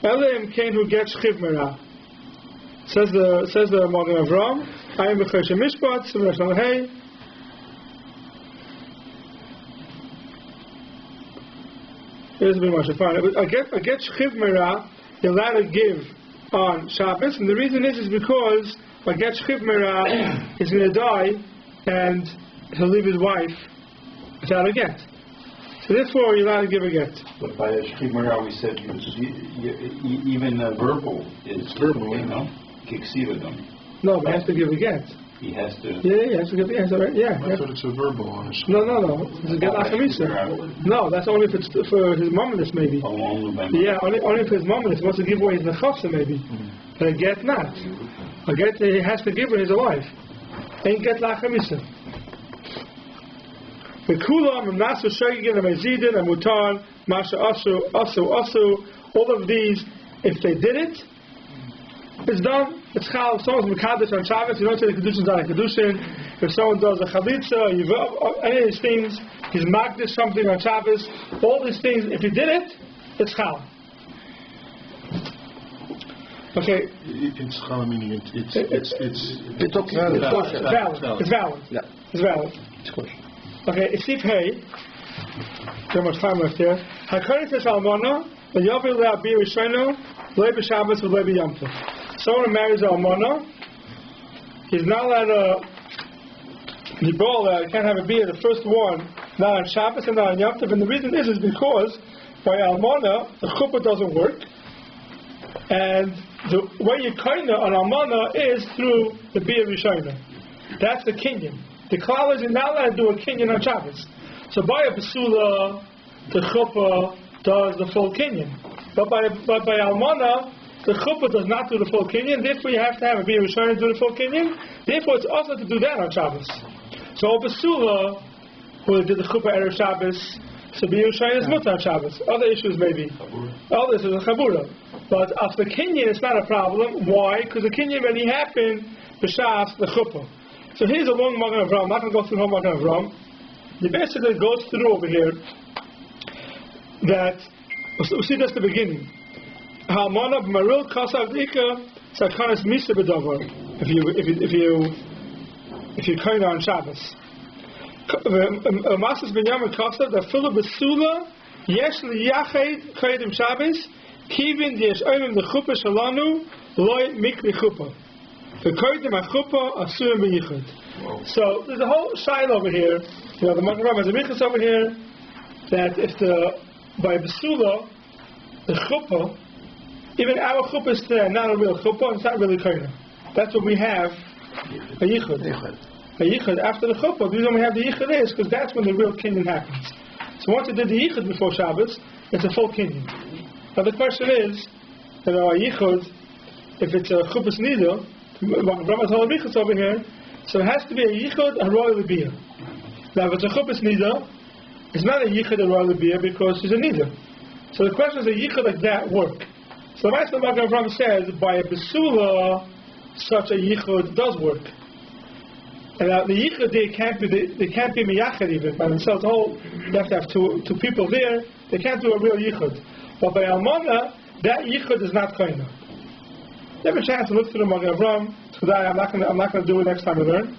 A: Elim Kain who gets Chivmera. Says the Magen Avram, I am B'chosher Mishpat, Siman Hey. Here's the Moshe. Fine. A get Chivmera you're allowed to give on Shabbos, and the reason is because by get shchiv merah, he's going to die, and he'll leave his wife without a get. So therefore, you're allowed to give a get.
C: But by shchiv merah, we said even verbal is verbal, you know, kiksivadam.
A: No, but he has to give a get.
C: He has to.
A: Yeah, he has to give the answer, right? Yeah.
D: I thought it's a verbal on a
A: No. It's a get lachamisa. No, that's only for his mominus, maybe. Yeah, only for his mominus. He wants to give away his nechafsa, maybe. But a get not. A get he has to give when he's alive. Ain't get lachamisa. The kulam and nasu shayigin and mezidin and mutar masha asu. All of these, if they did it, it's done. It's chal. If someone's mekadosh on Shabbos, you don't say the kedushin's not a kedushin. If someone does a chalitza, any of these things, he's magdish something on Shabbos. All these things, if he did it, it's chal. Okay.
D: It's chal meaning it's okay.
A: It's valid. It's valid. Yeah. It's valid. It's kosher. Okay. It's Seif Hey. Very much time left here. Hakari tes almana, and yavu le'abir rishayno, le'i b'Shabbos v'le'i b'Yom Tov. Someone who marries an almana, he's not allowed to he can't have a beer, the first one, not on Shabbos and not on Yom Tov. And the reason is because by almana, the chuppah doesn't work. And the way you kinda on almana is through the beer rishayna. That's the kinyan. The klal is you're not allowed to do a kinyan on Shabbos. So by a basula, the chuppah does the full kinyan. But by almana, the chuppah does not do the full kinyan. Therefore, you have to have a beer rishayna to do the full kinyan. Therefore, it's also to do that on Shabbos. So a basula, who did the chuppah erev Shabbos, so beer rishayna is mutar on Shabbos. Other issues maybe. Other issues are chabura. But after kinyan, it's not a problem. Why? Because the kinyan already happened b'shas the chuppah. So here's a long Magen Avraham. I'm not going to go through the whole Magen Avraham. He basically goes through over here that we see that's the beginning. Halmana b'maril kasav dika sakanas misa b'davar. If you kind on Shabbos. Masas b'nyam kasav that fill b'sula yesh liyached kaidim Shabbos kivin yesh oimim l'chuppah shalanu loy mikli chuppah. The kaidim ha'chuppah asurim b'yichud. So there's a whole shayla over here. You know, the Magen Avraham has a michas over here that if by basula the chuppah, even our chuppah is not a real chuppah, it's not really kaina. That's what we have a yichud. A yichud after the chuppah. The reason we have the yichud is because that's when the real kinyan happens. So once you did the yichud before Shabbos, it's a full kinyan. Now the question is, a yichud, if it's a chuppah's nida, Magen Avraham has a whole michas over here. So it has to be a yichud and royal beer. Now, if it's a chuppah's nida, it's not a yichud and royal beer because she's a nida. So the question is, a yichud like that work? So the Master Magen Avraham says, by a besula, such a yichud does work. And now the yichud they can't be miyachad even by themselves. You have to have two people there. They can't do a real yichud. But by almana, that yichud is not kaina. You have a chance to look through the Magen Avraham. Today I'm not going to do it next time we learn.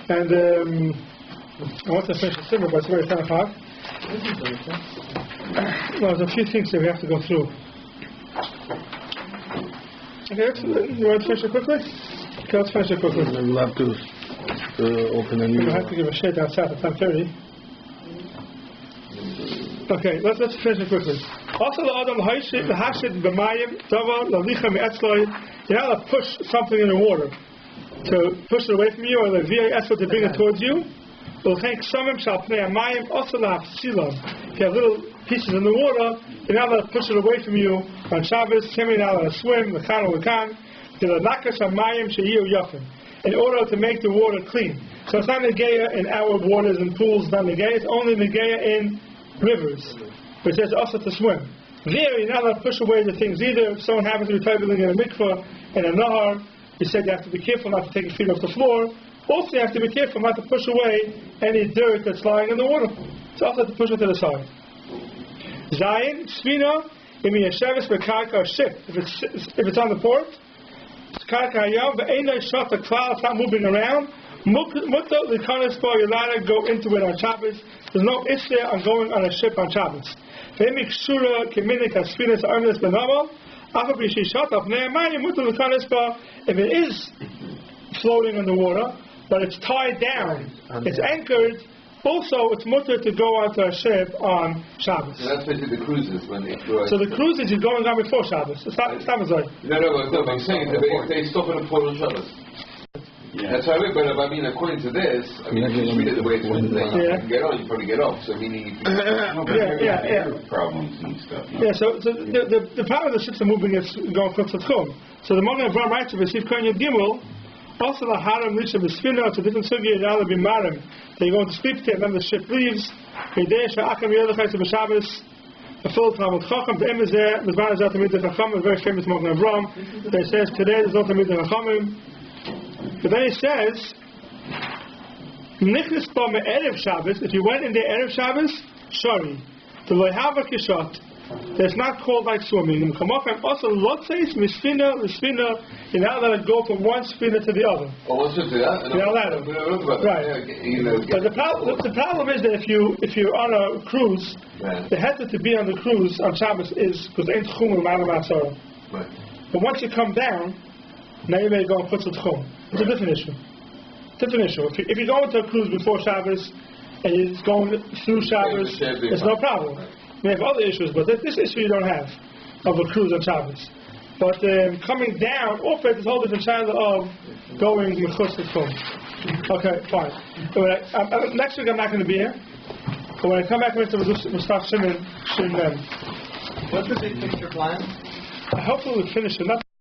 A: And I want to finish the simmer, but it's already 10 o'clock. Well, there's a few things that we have to go through. Okay, you want to finish it quickly? Okay, let's finish it quickly.
C: We'll have to open a new...
A: We'll have to give a shade outside at 10:30. Okay, let's finish it quickly. Also, the Adam the hashid b'mayim davar lalicha me'etzloi. You're not allowed to push something in the water to push it away from you, or the via esrei to bring it towards you. If you have little pieces in the water, you're not allowed to push it away from you on Shabbos. You're not allowed to swim. In order to make the water clean. So it's not negeya in our waters and pools. Not negeya. It's only negeya in rivers, which says also to swim. There, you're not allowed to push away the things either. If someone happens to be traveling in a mikvah and a nahar, you said you have to be careful not to take your feet off the floor. Also, you have to be careful not to push away any dirt that's lying in the water. So also have to push it to the side. Zayin, Svina, Imi Yeshevis, Bekarka, or ship. If it's on the port, Karka Hayam, Ve'enai Shot, the cloud, it's not moving around. Mutta l'kanes bar, you're allowed to go into it on Shabbos. There's no issue on going on a ship on Shabbos. Ve'emik shura keminik asfinas armless benama. Afa b'shishataf ne'amani mutta l'kanes bar. If it is floating on the water, but it's tied down, it's anchored. Also, it's mutter to go onto a ship on Shabbos.
F: So that's basically the cruises when they go.
A: So the cruises is going on before Shabbos. It's not like.
F: No, I'm saying if they stop in a port on Shabbos. Yeah. That's how I but I mean, according to this, I mean, if you just read it the way it's written, you can get on, you probably get off. So meaning, if you
E: problems and stuff.
A: Yeah. So the power of the ships are moving is going close to Tchum. So the Magen Avraham writes to receive Kohen Gimel. Also, the Haram Risha B'Sfina, it's a different sugi, and Allah B'Marim. They go to sleep there, and then the ship leaves. Kedesh Ha'akam Yelachai to B'Shabbos. A full Talmud Chacham. The Emes there, the Zman Azat Tamid Chacham, a very famous Magen Avraham. That says today there's no Tamid Chachamim. But then it says, Nichlis Ba Me'erev Shabbos. If you went in the Erev Shabbos, Shari. The Loihava Kishat. That's not called like swimming. Also, lotzeis misfina l'sfina. You're not allowed to go from one spina to the other.
F: Oh, what's it to that?
A: You're not allowed to. Right. But the problem is that if you're on a cruise, the heter to be on the cruise on Shabbos is because ain't tchum l'ma'ala ma'asara. Right. But once you come down, now you may go and put some tchum. It's a different issue. If you go into a cruise before Shabbos and you're going through Shabbos, it's no problem. We have other issues, but this issue you don't have of a cruise on Shabbos. But coming down off it is a whole different channel of going mechutz to tchum. Okay, fine. Next week I'm not going to be here. But when I come back, we'll start Siman.
B: What's the big picture plan?
A: I hope we'll finish it.